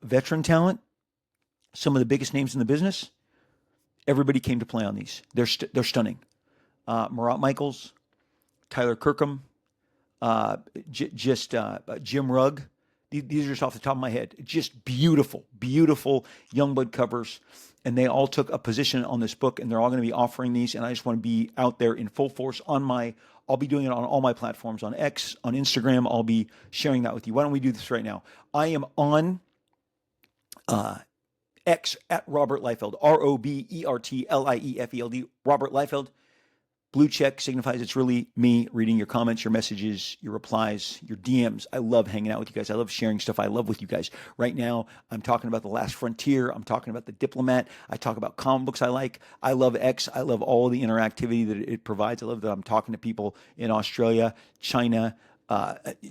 veteran talent, some of the biggest names in the business. Everybody came to play on these. They're stunning. Marat Michaels, Tyler Kirkham, Jim Rugg. These are just off the top of my head. Just beautiful, beautiful Youngblood covers. And they all took a position on this book, and they're all going to be offering these. And I just want to be out there in full force I'll be doing it on all my platforms, on X, on Instagram. I'll be sharing that with you. Why don't we do this right now? I am on X at Robert Liefeld, RobertLiefeld, Robert Liefeld. Blue check signifies it's really me reading your comments, your messages, your replies, your DMs. I love hanging out with you guys. I love sharing stuff I love with you guys. Right now, I'm talking about The Last Frontier. I'm talking about The Diplomat. I talk about comic books I like. I love X. I love all the interactivity that it provides. I love that I'm talking to people in Australia, China,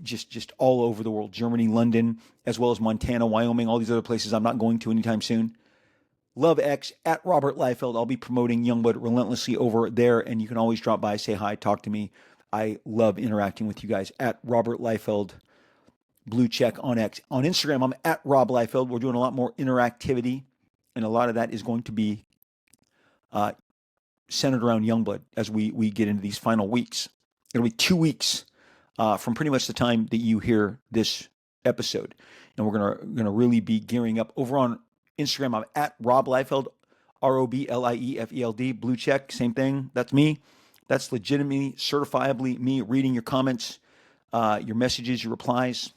just all over the world, Germany, London, as well as Montana, Wyoming, all these other places I'm not going to anytime soon. Love X at Robert Liefeld. I'll be promoting Youngblood relentlessly over there, and you can always drop by, say hi, talk to me. I love interacting with you guys at Robert Liefeld. Blue check on X. On Instagram, I'm at Rob Liefeld. We're doing a lot more interactivity, and a lot of that is going to be centered around Youngblood as we get into these final weeks. It'll be 2 weeks from pretty much the time that you hear this episode, and we're gonna really be gearing up over on Instagram. I'm at Rob Liefeld, RoBliefeld. Blue check, same thing. That's me. That's legitimately, certifiably me reading your comments, your messages, your replies,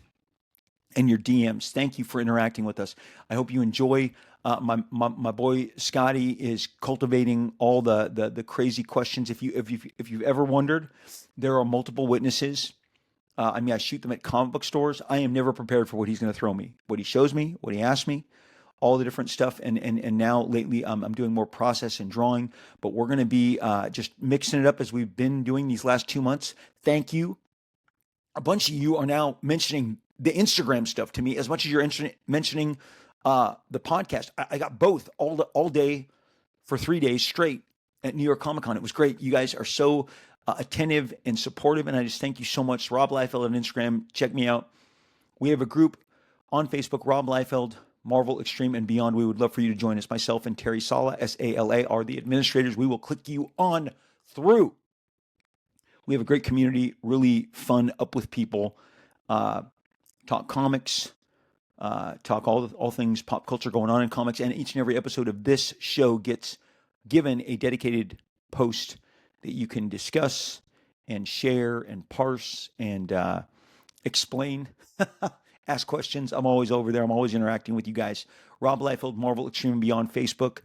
and your DMs. Thank you for interacting with us. I hope you enjoy. My boy Scotty is cultivating all the crazy questions. If you've ever wondered, there are multiple witnesses. I shoot them at comic book stores. I am never prepared for what he's going to throw me, what he shows me, what he asks me, all the different stuff. And now lately I'm doing more process and drawing, but we're going to be just mixing it up as we've been doing these last 2 months. Thank you. A bunch of you are now mentioning the Instagram stuff to me as much as you're mentioning the podcast. I got both all day for 3 days straight at New York Comic Con. It was great. You guys are so attentive and supportive, and I just thank you so much. Rob Liefeld on Instagram. Check me out. We have a group on Facebook, Rob Liefeld, Marvel Extreme and Beyond. We would love for you to join us. Myself and Terry Sala, Sala, are the administrators. We will click you on through. We have a great community, really fun, up with people, talk comics, talk all things pop culture going on in comics, and each and every episode of this show gets given a dedicated post that you can discuss and share and parse and explain, ask questions. I'm always over there. I'm always interacting with you guys. Rob Liefeld, Marvel Extreme and Beyond, Facebook.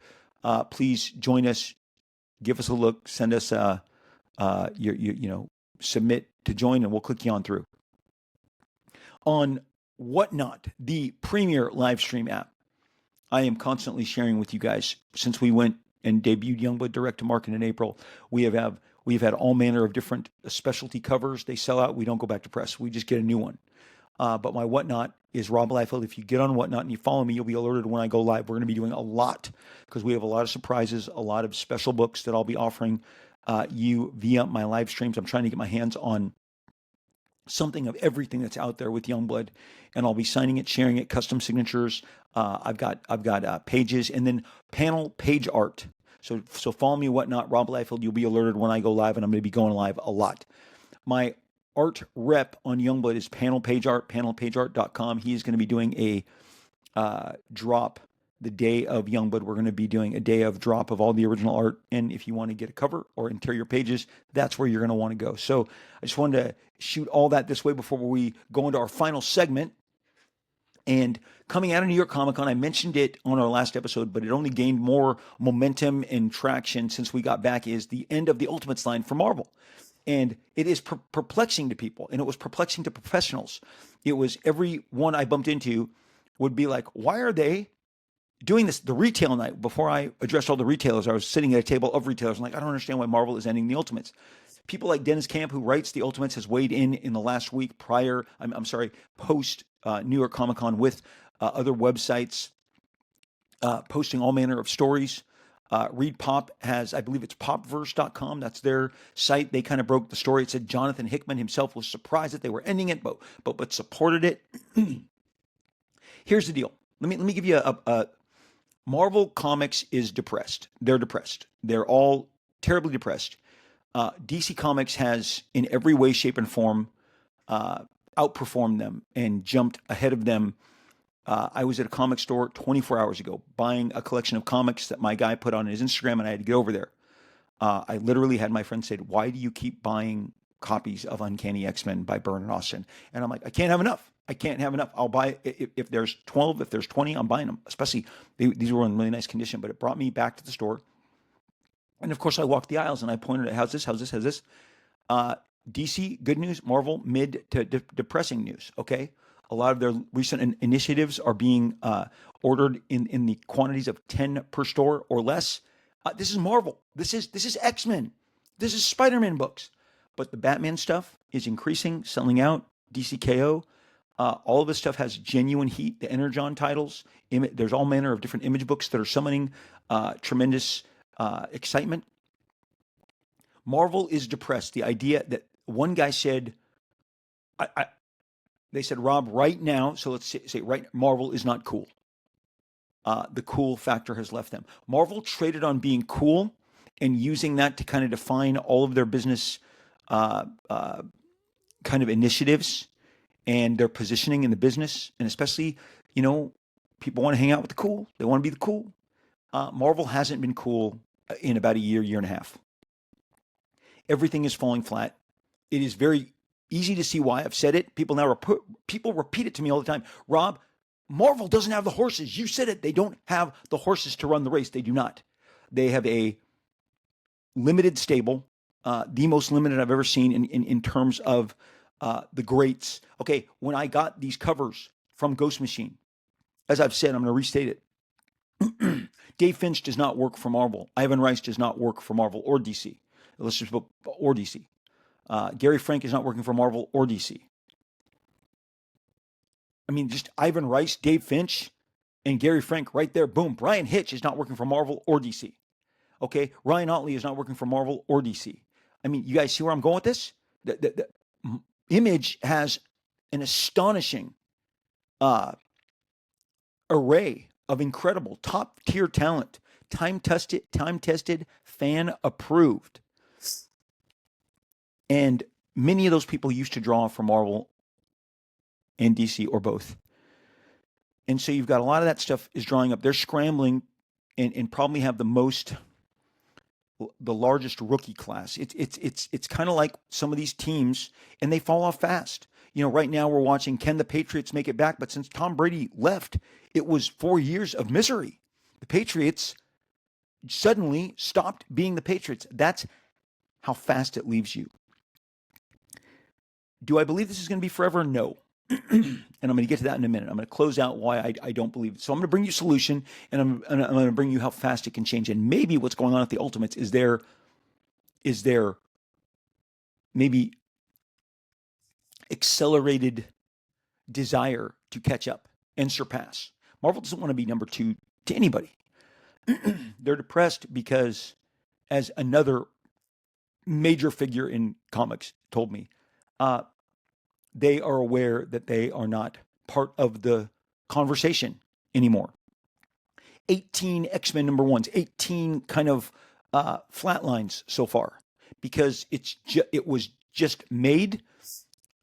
Please join us. Give us a look. Send us submit to join, and we'll click you on through. On Whatnot, the premier live stream app, I am constantly sharing with you guys since we went and debuted Youngblood direct to market in April. We've had all manner of different specialty covers. They sell out. We don't go back to press. We just get a new one. But my Whatnot is Rob Liefeld. If you get on Whatnot and you follow me, you'll be alerted when I go live. We're going to be doing a lot because we have a lot of surprises, a lot of special books that I'll be offering you via my live streams. I'm trying to get my hands on something of everything that's out there with Youngblood, and I'll be signing it, sharing it, custom signatures. I've got pages, and then panel page art. So follow me, Whatnot, Rob Liefeld. You'll be alerted when I go live, and I'm going to be going live a lot. My art rep on Youngblood is Panel Page Art, panelpageart.com. He is going to be doing a drop the day of Youngblood. We're going to be doing a day of drop of all the original art. And if you want to get a cover or interior pages, that's where you're going to want to go. So I just wanted to shoot all that this way before we go into our final segment. And coming out of New York Comic Con, I mentioned it on our last episode, but it only gained more momentum and traction since we got back, is the end of the Ultimates line for Marvel. And it is perplexing to people, and it was perplexing to professionals. It was everyone I bumped into would be like, why are they doing this? The retail night, before I addressed all the retailers, I was sitting at a table of retailers. I'm like, I don't understand why Marvel is ending the Ultimates. People like Dennis Camp, who writes the Ultimates, has weighed in the last week post New York Comic Con with other websites posting all manner of stories. Read Pop has, I believe it's popverse.com. That's their site. They kind of broke the story. It said Jonathan Hickman himself was surprised that they were ending it, but supported it. Here's the deal. Let me give you a Marvel Comics is depressed. They're depressed. They're all terribly depressed. DC Comics has, in every way, shape, and form, outperformed them and jumped ahead of them. I was at a comic store 24 hours ago buying a collection of comics that my guy put on his Instagram, and I had to get over there. I literally had my friend say, "Why do you keep buying copies of Uncanny X-Men by Byrne and Austin?" And I'm like, "I can't have enough. I can't have enough. I'll buy if there's 12, if there's 20, I'm buying them." Especially these were in really nice condition, but it brought me back to the store. And of course, I walked the aisles and I pointed at how's this. DC, good news. Marvel, mid to depressing news. Okay. A lot of their recent initiatives are being ordered in the quantities of 10 per store or less. This is Marvel. This is X-Men. This is Spider-Man books. But the Batman stuff is increasing, selling out. DCKO. All of this stuff has genuine heat. The Energon titles. There's all manner of different image books that are summoning tremendous excitement. Marvel is depressed. The idea that one guy said, they said, "Rob, right now," so let's say right, Marvel is not cool. The cool factor has left them. Marvel traded on being cool and using that to kind of define all of their business kind of initiatives and their positioning in the business. And especially, people want to hang out with the cool. They want to be the cool. Marvel hasn't been cool in about a year and a half. Everything is falling flat. It is very easy to see why. I've said it. People repeat it to me all the time. "Rob, Marvel doesn't have the horses." You said it. They don't have the horses to run the race. They do not. They have a limited stable, the most limited I've ever seen in terms of the greats. Okay, when I got these covers from Ghost Machine, as I've said, I'm going to restate it. Dave Finch does not work for Marvel. Ivan Rice does not work for Marvel or DC. Or DC. Gary Frank is not working for Marvel or DC. I mean, just Ivan Rice, Dave Finch, and Gary Frank right there. Boom. Brian Hitch is not working for Marvel or DC. Okay. Ryan Otley is not working for Marvel or DC. I mean, you guys see where I'm going with this? The Image has an astonishing array of incredible top tier talent, time tested, fan approved. And many of those people used to draw from Marvel and DC or both. And so you've got a lot of that stuff is drawing up. They're scrambling and probably have the largest rookie class. It's kind of like some of these teams, and they fall off fast. Right now we're watching, can the Patriots make it back? But since Tom Brady left, it was 4 years of misery. The Patriots suddenly stopped being the Patriots. That's how fast it leaves you. Do I believe this is going to be forever? No. And I'm going to get to that in a minute. I'm going to close out why I don't believe it. So I'm going to bring you solution, and I'm going to bring you how fast it can change. And maybe what's going on at the Ultimates is there maybe accelerated desire to catch up and surpass. Marvel doesn't want to be number 2 to anybody. They're depressed because, as another major figure in comics told me, they are aware that they are not part of the conversation anymore. 18 X-Men number ones, 18 kind of flatlines so far, because it was just made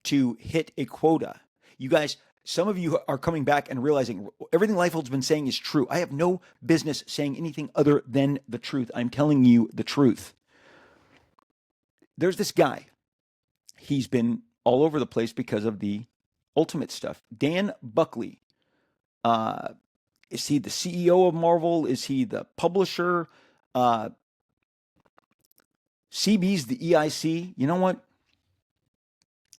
to hit a quota. You guys, some of you are coming back and realizing everything Liefeld's been saying is true. I have no business saying anything other than the truth. I'm telling you the truth. There's this guy. He's been all over the place because of the Ultimate stuff. Dan Buckley. Is he the CEO of Marvel? Is he the publisher? CB's the EIC. You know what?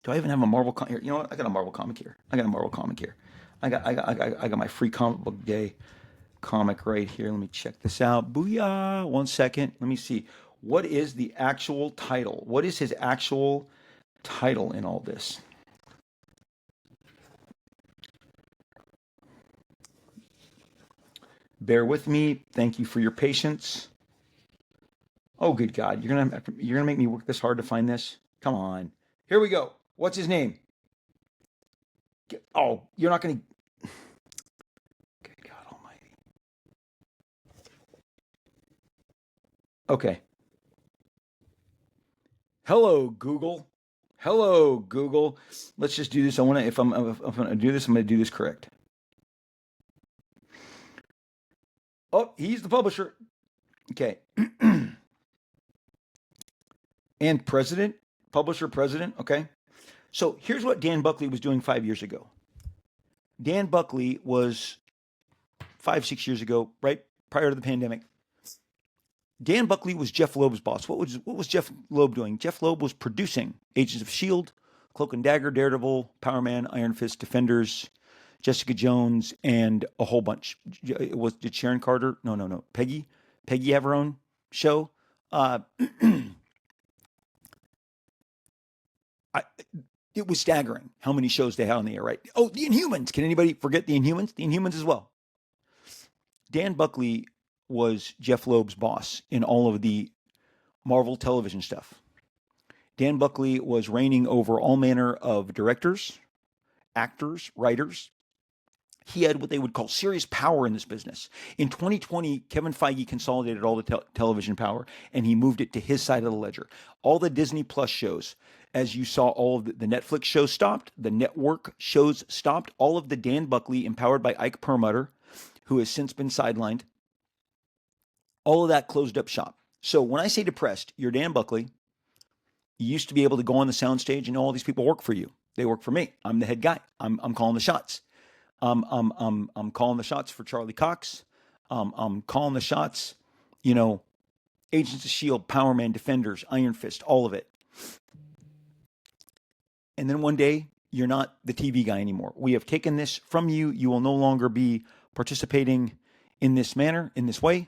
Do I even have a Marvel comic here? You know what? I got a Marvel comic here. I got my free comic book day comic right here. Let me check this out. Booyah! 1 second. Let me see. What is the actual title? What is his actual title in all this? Bear with me. Thank you for your patience. Oh, good God! You're gonna make me work this hard to find this. Come on. Here we go. What's his name? Oh, you're not gonna. Good God Almighty. Okay. Hello, Google. Hello, Google. Let's just do this. If I'm gonna do this, I'm gonna do this correct. Oh, he's the publisher. Okay. And president, publisher, president. Okay. So here's what Dan Buckley was doing 5 years ago. Dan Buckley was 5, 6 years ago, right prior to the pandemic. Dan Buckley was Jeff Loeb's boss. What was Jeff Loeb doing? Jeff Loeb was producing Agents of Shield, Cloak and Dagger, Daredevil, Power Man, Iron Fist, Defenders, Jessica Jones, and a whole bunch. Did Sharon Carter? No, no, no. Peggy have her own show. Uh, I, it was staggering how many shows they had on the air, right? Oh, the Inhumans. Can anybody forget the Inhumans? The Inhumans as well. Dan Buckley was Jeff Loeb's boss in all of the Marvel television stuff. Dan Buckley was reigning over all manner of directors, actors, writers. He had what they would call serious power in this business. In 2020, Kevin Feige consolidated all the television power and he moved it to his side of the ledger. All the Disney Plus shows, as you saw, all of the Netflix shows stopped, the network shows stopped, all of the Dan Buckley, empowered by Ike Perlmutter, who has since been sidelined, all of that closed up shop. So when I say depressed, you're Dan Buckley. You used to be able to go on the soundstage and all these people work for you. They work for me. I'm the head guy. I'm calling the shots. I'm calling the shots for Charlie Cox. I'm calling the shots, you know, Agents of Shield, Power Man, Defenders, Iron Fist, all of it. And then one day you're not the TV guy anymore. We have taken this from you. You will no longer be participating in this manner, in this way.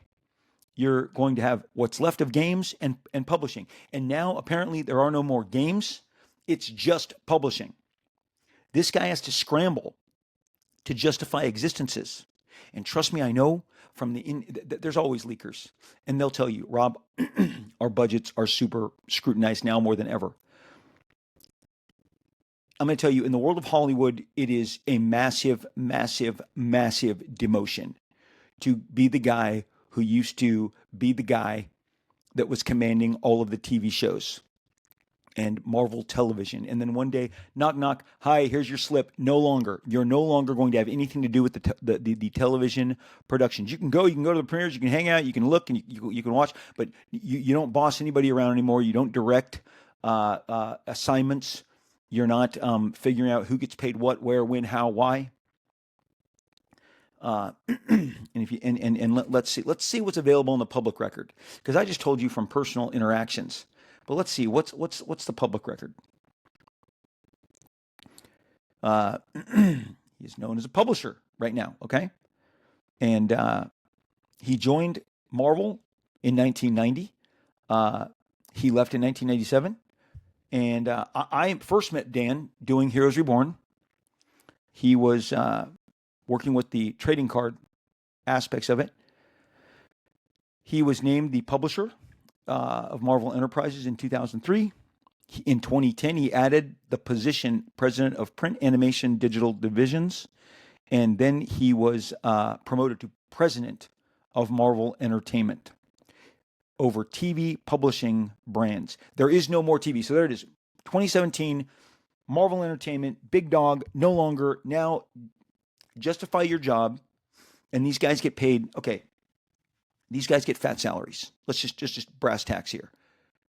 You're going to have what's left of games and publishing. And now apparently there are no more games. It's just publishing. This guy has to scramble to justify existences. And trust me, I know from there's always leakers. And they'll tell you, Rob, our budgets are super scrutinized now more than ever. I'm going to tell you, in the world of Hollywood, it is a massive, massive, massive demotion to be the guy who used to be the guy that was commanding all of the TV shows and Marvel television. And then one day, knock, knock, hi, here's your slip. No longer. You're no longer going to have anything to do with the television productions. You can go to the premieres, you can hang out, you can look, and you can watch, but you don't boss anybody around anymore. You don't direct assignments. You're not figuring out who gets paid what, where, when, how, why. And if you let's see what's available in the public record, because I just told you from personal interactions. But let's see what's the public record. He's known as a publisher right now, okay? And he joined Marvel in 1990. He left in 1997. And I first met Dan doing Heroes Reborn. He was working with the trading card aspects of it. He was named the publisher of Marvel Enterprises in 2003. In 2010, he added the position president of print animation digital divisions. And then he was promoted to president of Marvel Entertainment over TV publishing brands. There is no more TV. So there it is. 2017, Marvel Entertainment, big dog, no longer. Now, justify your job. And these guys get paid. Okay. These guys get fat salaries. Let's just brass tacks here.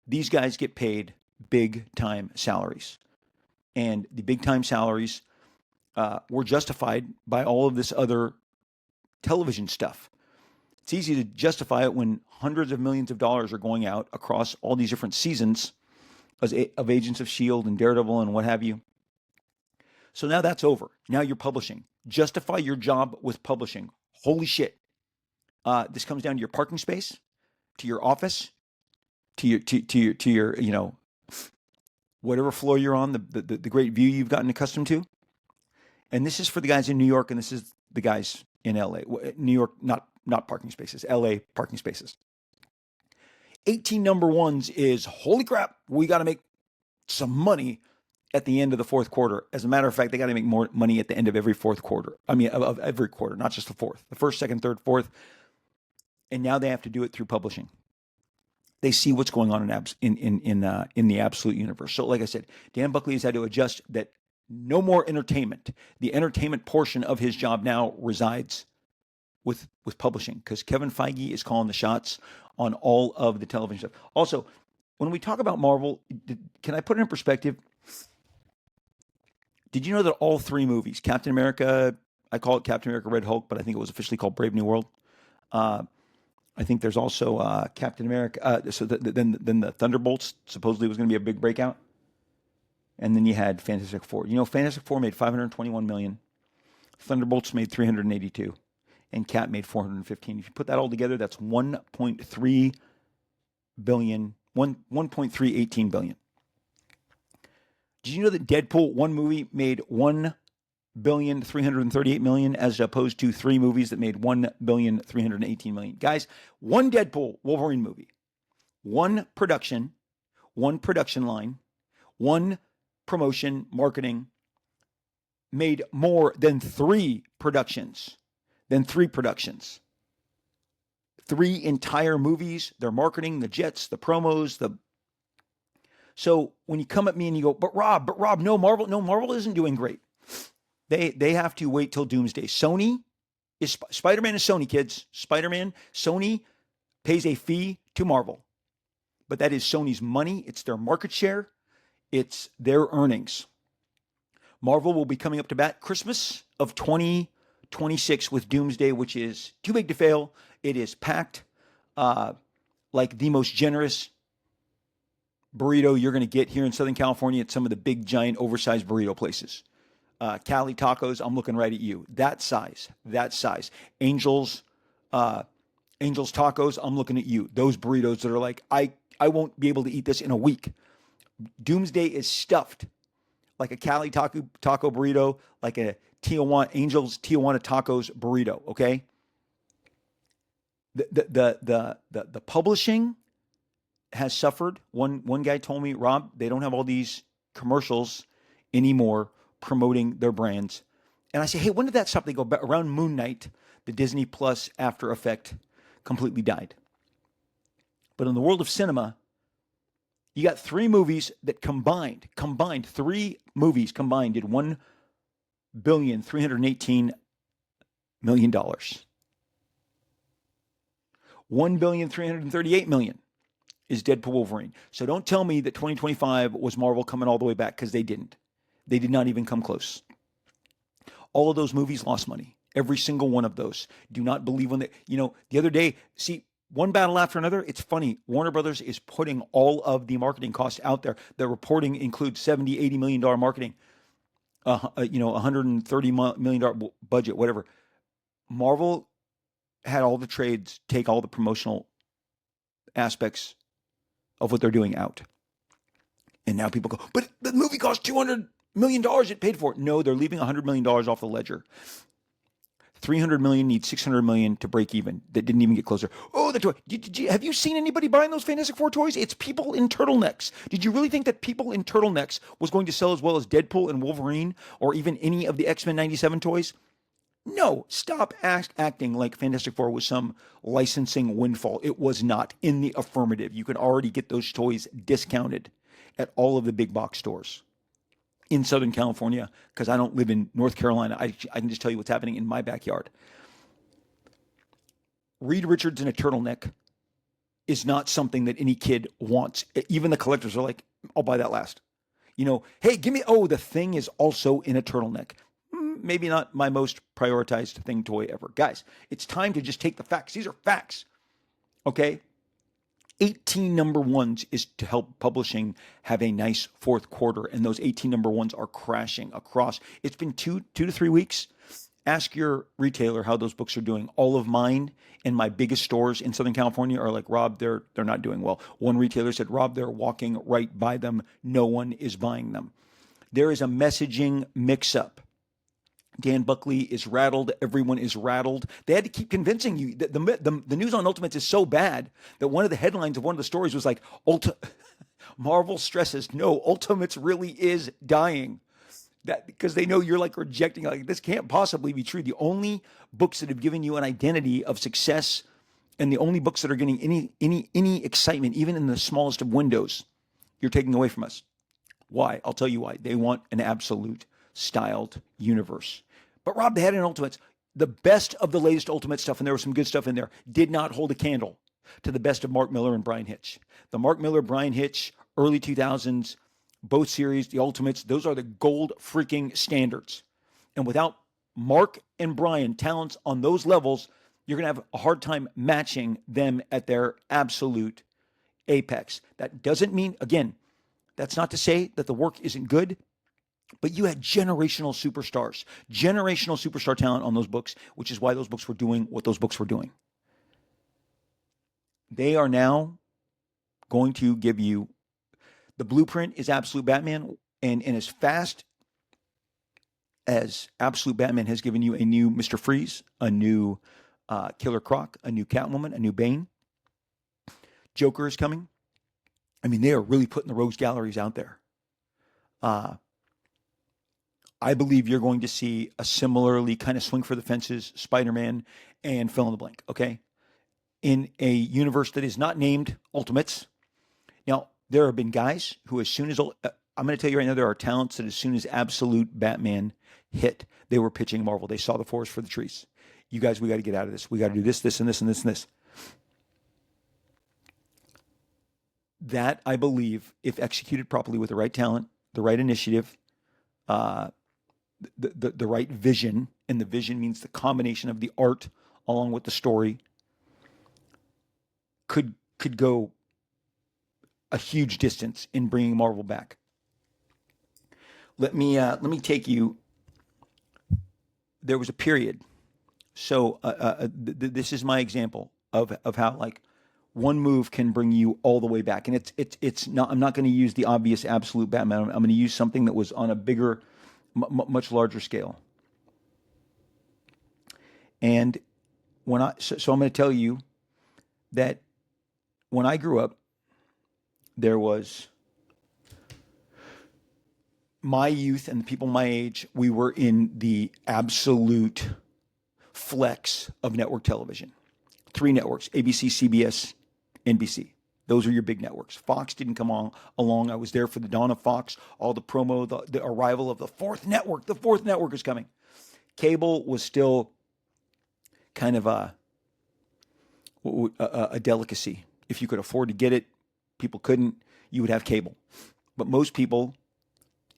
These guys get paid big time salaries. And the big time salaries were justified by all of this other television stuff. It's easy to justify it when hundreds of millions of dollars are going out across all these different seasons of Agents of S.H.I.E.L.D. and Daredevil and what have you. So now that's over. Now you're publishing. Justify your job with publishing. Holy shit. This comes down to your parking space, to your office, to your whatever floor you're on, the great view you've gotten accustomed to. And this is for the guys in New York, and this is the guys in LA. New York, not parking spaces. LA parking spaces. 18 number ones is holy crap. We got to make some money at the end of the fourth quarter. As a matter of fact, they got to make more money at the end of every fourth quarter. I mean, of every quarter, not just the fourth. The first, second, third, fourth, and now they have to do it through publishing. They see what's going on in the absolute universe. So, like I said, Dan Buckley has had to adjust that no more entertainment. The entertainment portion of his job now resides with publishing, because Kevin Feige is calling the shots on all of the television stuff. Also, when we talk about Marvel, can I put it in perspective? Did you know that all three movies, Captain America, I call it Captain America Red Hulk, but I think it was officially called Brave New World. I think there's also Captain America. Then the Thunderbolts supposedly was going to be a big breakout. And then you had Fantastic Four. Fantastic Four made $521 million. Thunderbolts made $382. And Cap made $415. If you put that all together, that's $1.3 billion, $1.318 billion. Did you know that Deadpool, one movie, made $1.338 billion as opposed to three movies that made $1.318 billion? Guys, one Deadpool Wolverine movie, one production line, one promotion, marketing, made more than three productions. Three entire movies, their marketing, the jets, the promos, So when you come at me and you go, but Rob, no, Marvel isn't doing great. They have to wait till doomsday. Spider-Man is Sony, kids. Sony pays a fee to Marvel. But that is Sony's money. It's their market share. It's their earnings. Marvel will be coming up to bat Christmas of 2026 with Doomsday, which is too big to fail. It is packed like the most generous burrito you're going to get here in Southern California at some of the big, giant, oversized burrito places. Cali Tacos, I'm looking right at you. That size. Angels Tacos, I'm looking at you. Those burritos that are like, I won't be able to eat this in a week. Doomsday is stuffed like a Cali taco burrito, like a Angel's Tijuana Tacos burrito. Okay. The publishing has suffered. One guy told me, Rob, they don't have all these commercials anymore promoting their brands. And I say, hey, when did that stop? They go, around Moon Knight, the Disney Plus After Effect completely died. But in the world of cinema, you got three movies that combined did $1.318 billion. $1.338 billion is Deadpool Wolverine. So don't tell me that 2025 was Marvel coming all the way back, because they didn't. They did not even come close. All of those movies lost money. Every single one of those. Do not believe when the other day, see, one battle after another. It's funny. Warner Brothers is putting all of the marketing costs out there. The reporting includes $70, $80 million marketing, $130 million budget, whatever. Marvel had all the trades take all the promotional aspects of what they're doing out. And now people go, but the movie cost $200 million it paid for it. No, they're leaving $100 million off the ledger. $300 million needs $600 million to break even. That didn't even get closer. Oh, the toy. Have you seen anybody buying those Fantastic Four toys? It's people in turtlenecks. Did you really think that people in turtlenecks was going to sell as well as Deadpool and Wolverine, or even any of the X-Men 97 toys? No, stop acting like Fantastic Four was some licensing windfall. It was not. In the affirmative. You could already get those toys discounted at all of the big box stores in Southern California, because I don't live in North Carolina. I can just tell you what's happening in my backyard. Reed Richards in a turtleneck is not something that any kid wants. Even the collectors are like, I'll buy that last. Hey, give me, the Thing is also in a turtleneck. Maybe not my most prioritized Thing toy ever. Guys, it's time to just take the facts. These are facts. Okay? 18 number ones is to help publishing have a nice fourth quarter, and those 18 number ones are crashing across. It's been two to 3 weeks Ask your retailer how those books are doing. All of mine and my biggest stores in Southern California are like, Rob, they're not doing well. One retailer said, Rob, they're walking right by them. No one is buying them. There is a messaging mix-up. Dan Buckley is rattled. Everyone is rattled. They had to keep convincing you that the news on Ultimates is so bad that one of the headlines of one of the stories was like, Marvel stresses, no, Ultimates really is dying. That because they know you're like rejecting, like this can't possibly be true. The only books that have given you an identity of success, and the only books that are getting any excitement, even in the smallest of windows, you're taking away from us. Why? I'll tell you why. They want an absolute styled universe. But Rob, they had an Ultimates. The best of the latest Ultimate stuff, and there was some good stuff in there, did not hold a candle to the best of Mark Millar and Brian Hitch. The Mark Millar, Brian Hitch, early 2000s, both series, the Ultimates, those are the gold freaking standards. And without Mark and Brian talents on those levels, you're going to have a hard time matching them at their absolute apex. That doesn't mean, again, that's not to say that the work isn't good, but you had generational superstar talent on those books, which is why those books were doing what those books were doing. They are now going to give you the blueprint is Absolute Batman, and as fast as Absolute Batman has given you a new Mr. Freeze, a new Killer Croc, a new Catwoman, a new Bane, Joker is coming. I mean, they are really putting the rogues galleries out there. I believe you're going to see a similarly kind of swing for the fences Spider-Man and fill in the blank, okay? In a universe that is not named Ultimates. Now, there have been guys who, as soon as, I'm going to tell you right now, there are talents that as soon as Absolute Batman hit, they were pitching Marvel. They saw the forest for the trees. You guys, we got to get out of this. We got to do this, this, and this, and this, and this. That, I believe, if executed properly with the right talent, the right initiative, the right vision, and the vision means the combination of the art along with the story, could go a huge distance in bringing Marvel back. Let me take you. There was a period. So this is my example of how like one move can bring you all the way back, and it's not. I'm not going to use the obvious Absolute Batman. I'm going to use something that was on a bigger, much larger scale. And so I'm going to tell you that when I grew up, there was my youth and the people my age, we were in the absolute flex of network television. 3 networks, ABC, CBS, NBC. Those are your big networks. Fox didn't come along. I was there for the dawn of Fox, all the promo, the arrival of the 4th network. The 4th network is coming. Cable was still kind of a delicacy. If you could afford to get it, people couldn't, you would have cable. But most people,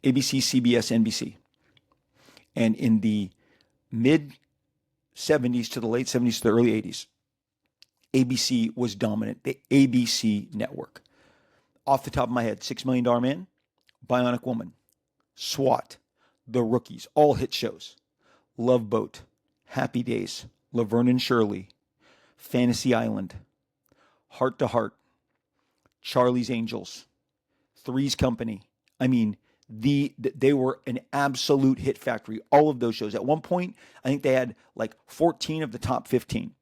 ABC, CBS, NBC. And in the mid 70s to the late 70s to the early 80s, ABC was dominant. The ABC network. Off the top of my head, $6 Million Man, Bionic Woman, SWAT, The Rookies, all hit shows. Love Boat, Happy Days, Laverne and Shirley, Fantasy Island, Heart to Heart, Charlie's Angels, Three's Company. I mean, they were an absolute hit factory. All of those shows. At one point, I think they had like 14 of the top 15.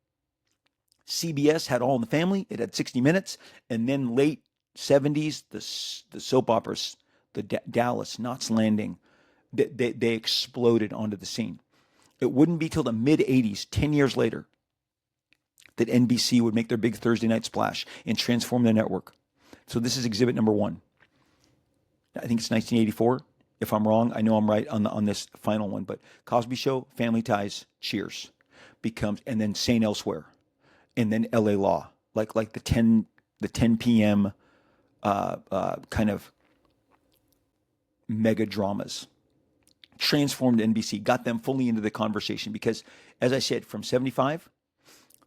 CBS had All in the Family. It had 60 Minutes. And then late 70s, the soap operas, the Dallas, Knots Landing, they exploded onto the scene. It wouldn't be till the mid 80s, 10 years later, that NBC would make their big Thursday night splash and transform their network. So this is exhibit number 1. I think it's 1984. If I'm wrong, I know I'm right on this final one. But Cosby Show, Family Ties, Cheers, and then St. Elsewhere, and then L.A. Law, like the 10 p.m. Kind of mega dramas, transformed NBC, got them fully into the conversation because, as I said, from 75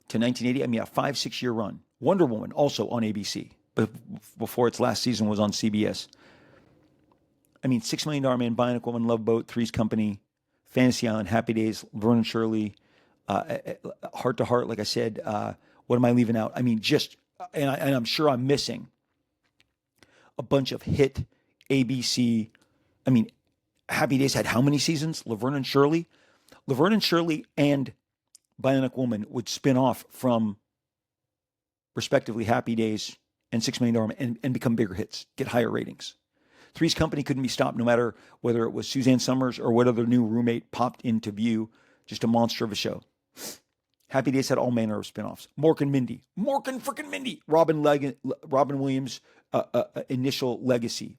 to 1980, I mean a 5-6 year run. Wonder Woman also on ABC, but before its last season was on CBS. I mean, $6 Million Man, Bionic Woman, Love Boat, Three's Company, Fantasy Island, Happy Days, Laverne and Shirley, Heart to Heart. Like I said, what am I leaving out? I mean, just and I'm sure I'm missing a bunch of hit ABC. I mean, Happy Days had how many seasons? Laverne and Shirley, and Bionic Woman would spin off from respectively Happy Days and $6 Million and become bigger hits, get higher ratings. Three's Company couldn't be stopped no matter whether it was Suzanne Summers or what other new roommate popped into view. Just a monster of a show. Happy Days had all manner of spinoffs. Mork and Mindy. Mork and frickin' Mindy. Robin Williams' initial legacy.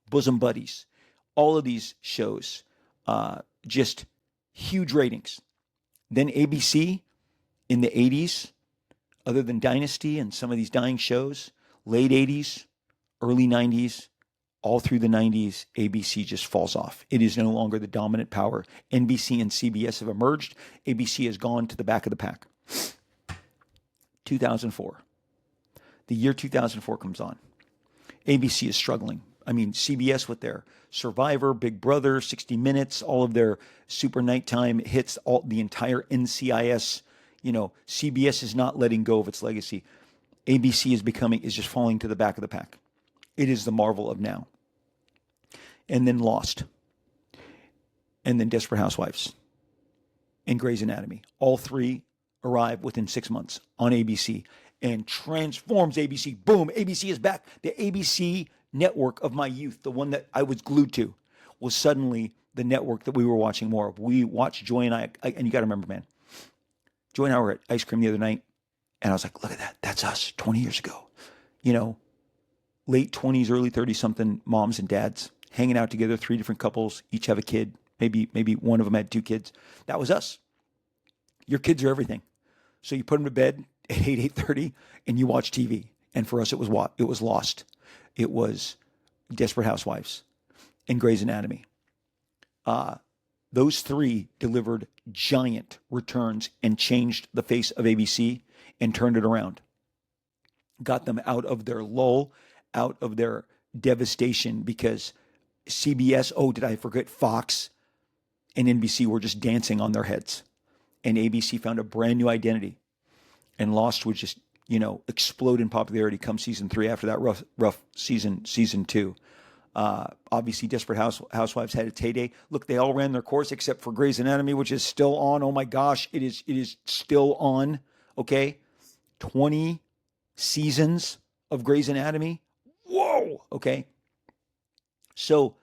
Bosom Buddies. All of these shows, just huge ratings. Then ABC in the 80s, other than Dynasty and some of these dying shows, late 80s, early 90s, all through the 90s, ABC just falls off. It is no longer the dominant power. NBC and CBS have emerged. ABC has gone to the back of the pack. 2004. The year 2004 comes on. ABC is struggling. I mean, CBS with their Survivor, Big Brother, 60 Minutes, all of their super nighttime hits, all the entire NCIS. CBS is not letting go of its legacy. ABC is just falling to the back of the pack. It is the Marvel of now. And then Lost. And then Desperate Housewives. And Grey's Anatomy. All three arrive within 6 months on ABC and transforms ABC. Boom, ABC is back. The ABC network of my youth, the one that I was glued to, was suddenly the network that we were watching more of. We watched Joy and I and you got to remember, man, Joy and I were at ice cream the other night, and I was like, look at that. That's us 20 years ago. Late 20s, early 30s something moms and dads hanging out together, 3 different couples, each have a kid. Maybe one of them had 2 kids. That was us. Your kids are everything. So you put them to bed at 8:30, and you watch TV. And for us, it was what? It was Lost. It was Desperate Housewives and Grey's Anatomy. Those 3 delivered giant returns and changed the face of ABC and turned it around. Got them out of their lull, out of their devastation, because CBS, did I forget, Fox and NBC were just dancing on their heads. And ABC found a brand new identity. And Lost would just, explode in popularity come season 3 after that rough season 2. Obviously, Desperate Housewives had its heyday. Look, they all ran their course except for Grey's Anatomy, which is still on. Oh my gosh, it is still on. Okay, 20 seasons of Grey's Anatomy. Whoa. Okay, so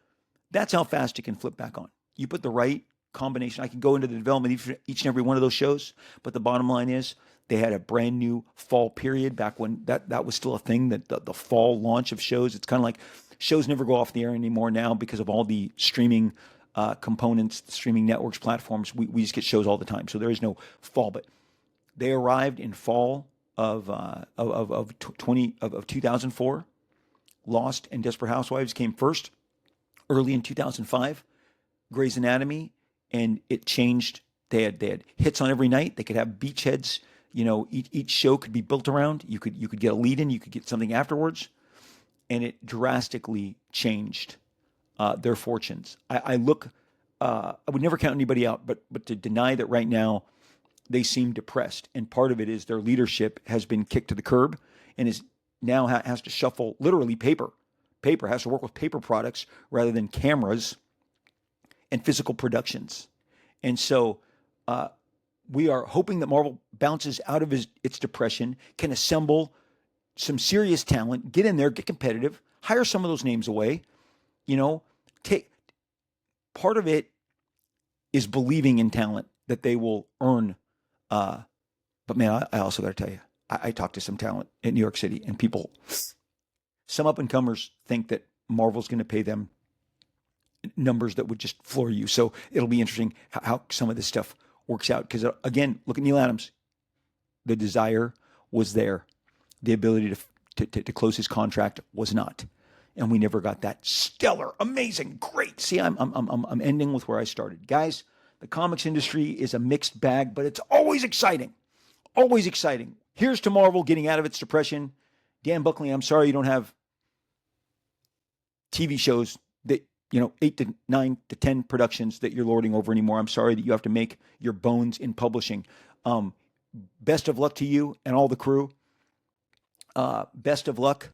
that's how fast it can flip back on. You put the right combination. I can go into the development of each and every one of those shows, but the bottom line is they had a brand new fall period back when that was still a thing, that the fall launch of shows. It's kind of like shows never go off the air anymore now because of all the streaming components, the streaming networks, platforms. We just get shows all the time. So there is no fall, but they arrived in fall of 2004. Lost and Desperate Housewives came first early in 2005. Grey's Anatomy, and it changed. They had hits on every night. They could have beachheads. Each show could be built around. You could get a lead in. You could get something afterwards, and it drastically changed their fortunes. I would never count anybody out, but to deny that right now they seem depressed, and part of it is their leadership has been kicked to the curb and is now has to shuffle literally paper. Paper has to work with paper products rather than cameras and physical productions. And so we are hoping that Marvel bounces out of its depression, can assemble some serious talent, get in there, get competitive, hire some of those names away. Take part of it is believing in talent that they will earn. But man, I also got to tell you, I talked to some talent in New York City, and some up-and-comers think that Marvel's going to pay them numbers that would just floor you. So it'll be interesting how some of this stuff works out. Because again, look at Neal Adams. The desire was there. The ability to close his contract was not. And we never got that. Stellar, amazing, great. See, I'm ending with where I started. Guys, the comics industry is a mixed bag, but it's always exciting. Always exciting. Here's to Marvel getting out of its depression. Dan Buckley, I'm sorry you don't have TV shows that 8 to 9 to 10 productions that you're lording over anymore. I'm sorry that you have to make your bones in publishing. Um, Best of luck to you and all the crew. Best of luck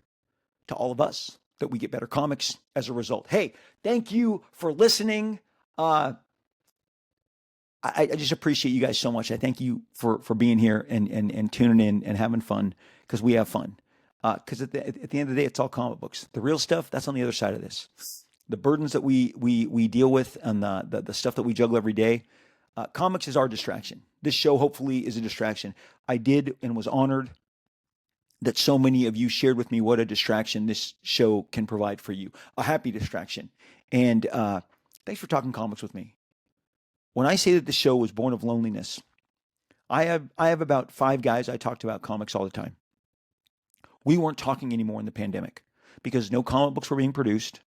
to all of us that we get better comics as a result. Hey, thank you for listening. Uh, I just appreciate you guys so much. I thank you for being here and tuning in and having fun, because we have fun. Because at the end of the day, it's all comic books. The real stuff, that's on the other side of this. The burdens that we deal with, and the stuff that we juggle every day. Comics is our distraction. This show hopefully is a distraction. I did and was honored that so many of you shared with me what a distraction this show can provide for you. A happy distraction. And thanks for talking comics with me. When I say that the show was born of loneliness, I have about 5 guys I talked about comics all the time. We weren't talking anymore in the pandemic because no comic books were being produced.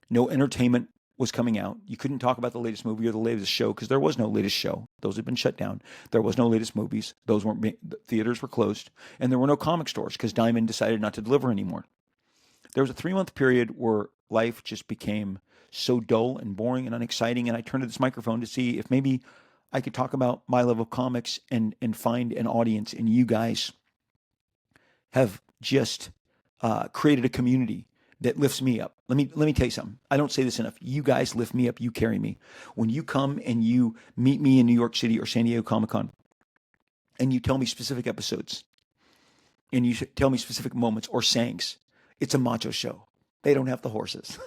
No entertainment was coming out. You couldn't talk about the latest movie or the latest show because there was no latest show. Those had been shut down. There was no latest movies. Those weren't the theaters were closed, and there were no comic stores because Diamond decided not to deliver anymore. There was a 3-month period where life just became so dull and boring and unexciting, and I turned to this microphone to see if maybe I could talk about my love of comics and find an audience. And you guys have just created a community that lifts me up. Let me tell you something. I don't say this enough. You guys lift me up. You carry me. When you come and you meet me in New York City or San Diego Comic-Con, and you tell me specific episodes, and you tell me specific moments or sayings, it's a macho show. They don't have the horses.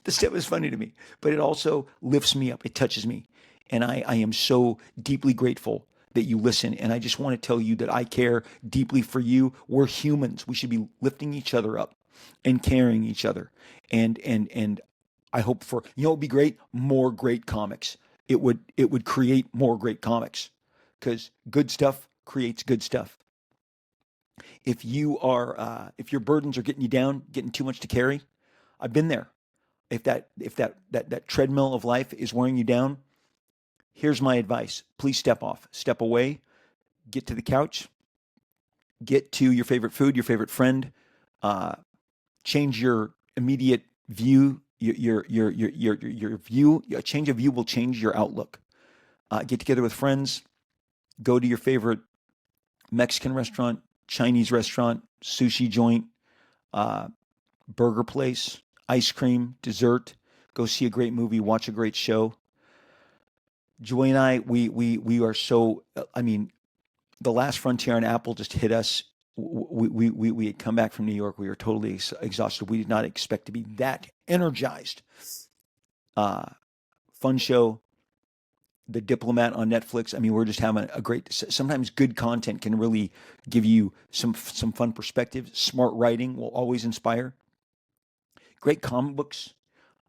This stuff is funny to me, but it also lifts me up. It touches me. And I am so deeply grateful that you listen. And I just want to tell you that I care deeply for you. We're humans. We should be lifting each other up and carrying each other. And I hope for, it'd be great, more great comics. It would create more great comics, because good stuff creates good stuff. If if your burdens are getting you down, getting too much to carry, I've been there. If that treadmill of life is wearing you down, here's my advice. Please step off, step away, get to the couch, get to your favorite food, your favorite friend, change your immediate view, your view. A change of view will change your outlook. Get together with friends, go to your favorite Mexican restaurant, Chinese restaurant, sushi joint, burger place, ice cream, dessert, go see a great movie, watch a great show. Joy and I, we are so, The Last Frontier on Apple just hit us. We had come back from New York. We were totally exhausted. We did not expect to be that energized. Fun show. The Diplomat on Netflix. We're just having a great. Sometimes good content can really give you some fun perspective. Smart writing will always inspire. Great comic books.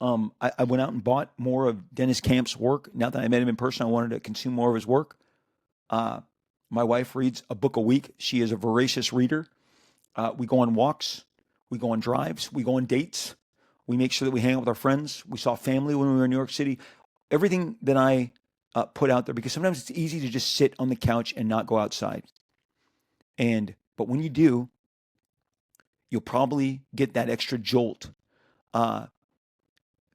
I went out and bought more of Dennis Camp's work. Now that I met him in person, I wanted to consume more of his work. My wife reads a book a week. She is a voracious reader. We go on walks. We go on drives. We go on dates. We make sure that we hang out with our friends. We saw family when we were in New York City. Everything that I put out there, because sometimes it's easy to just sit on the couch and not go outside. But when you do, you'll probably get that extra jolt that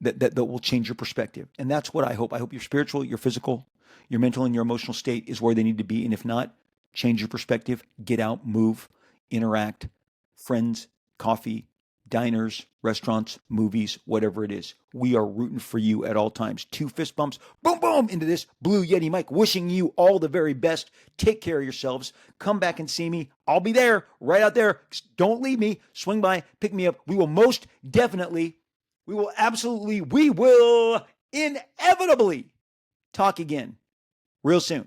will change your perspective. And that's what I hope. I hope your spiritual, your physical, your mental, and your emotional state is where they need to be. And if not, change your perspective, get out, move, interact, friends, coffee, diners, restaurants, movies, whatever it is. We are rooting for you at all times. 2 fist bumps, boom, boom, into this Blue Yeti mic, wishing you all the very best. Take care of yourselves. Come back and see me. I'll be there, right out there. Don't leave me. Swing by, pick me up. We will most definitely, we will inevitably talk again real soon.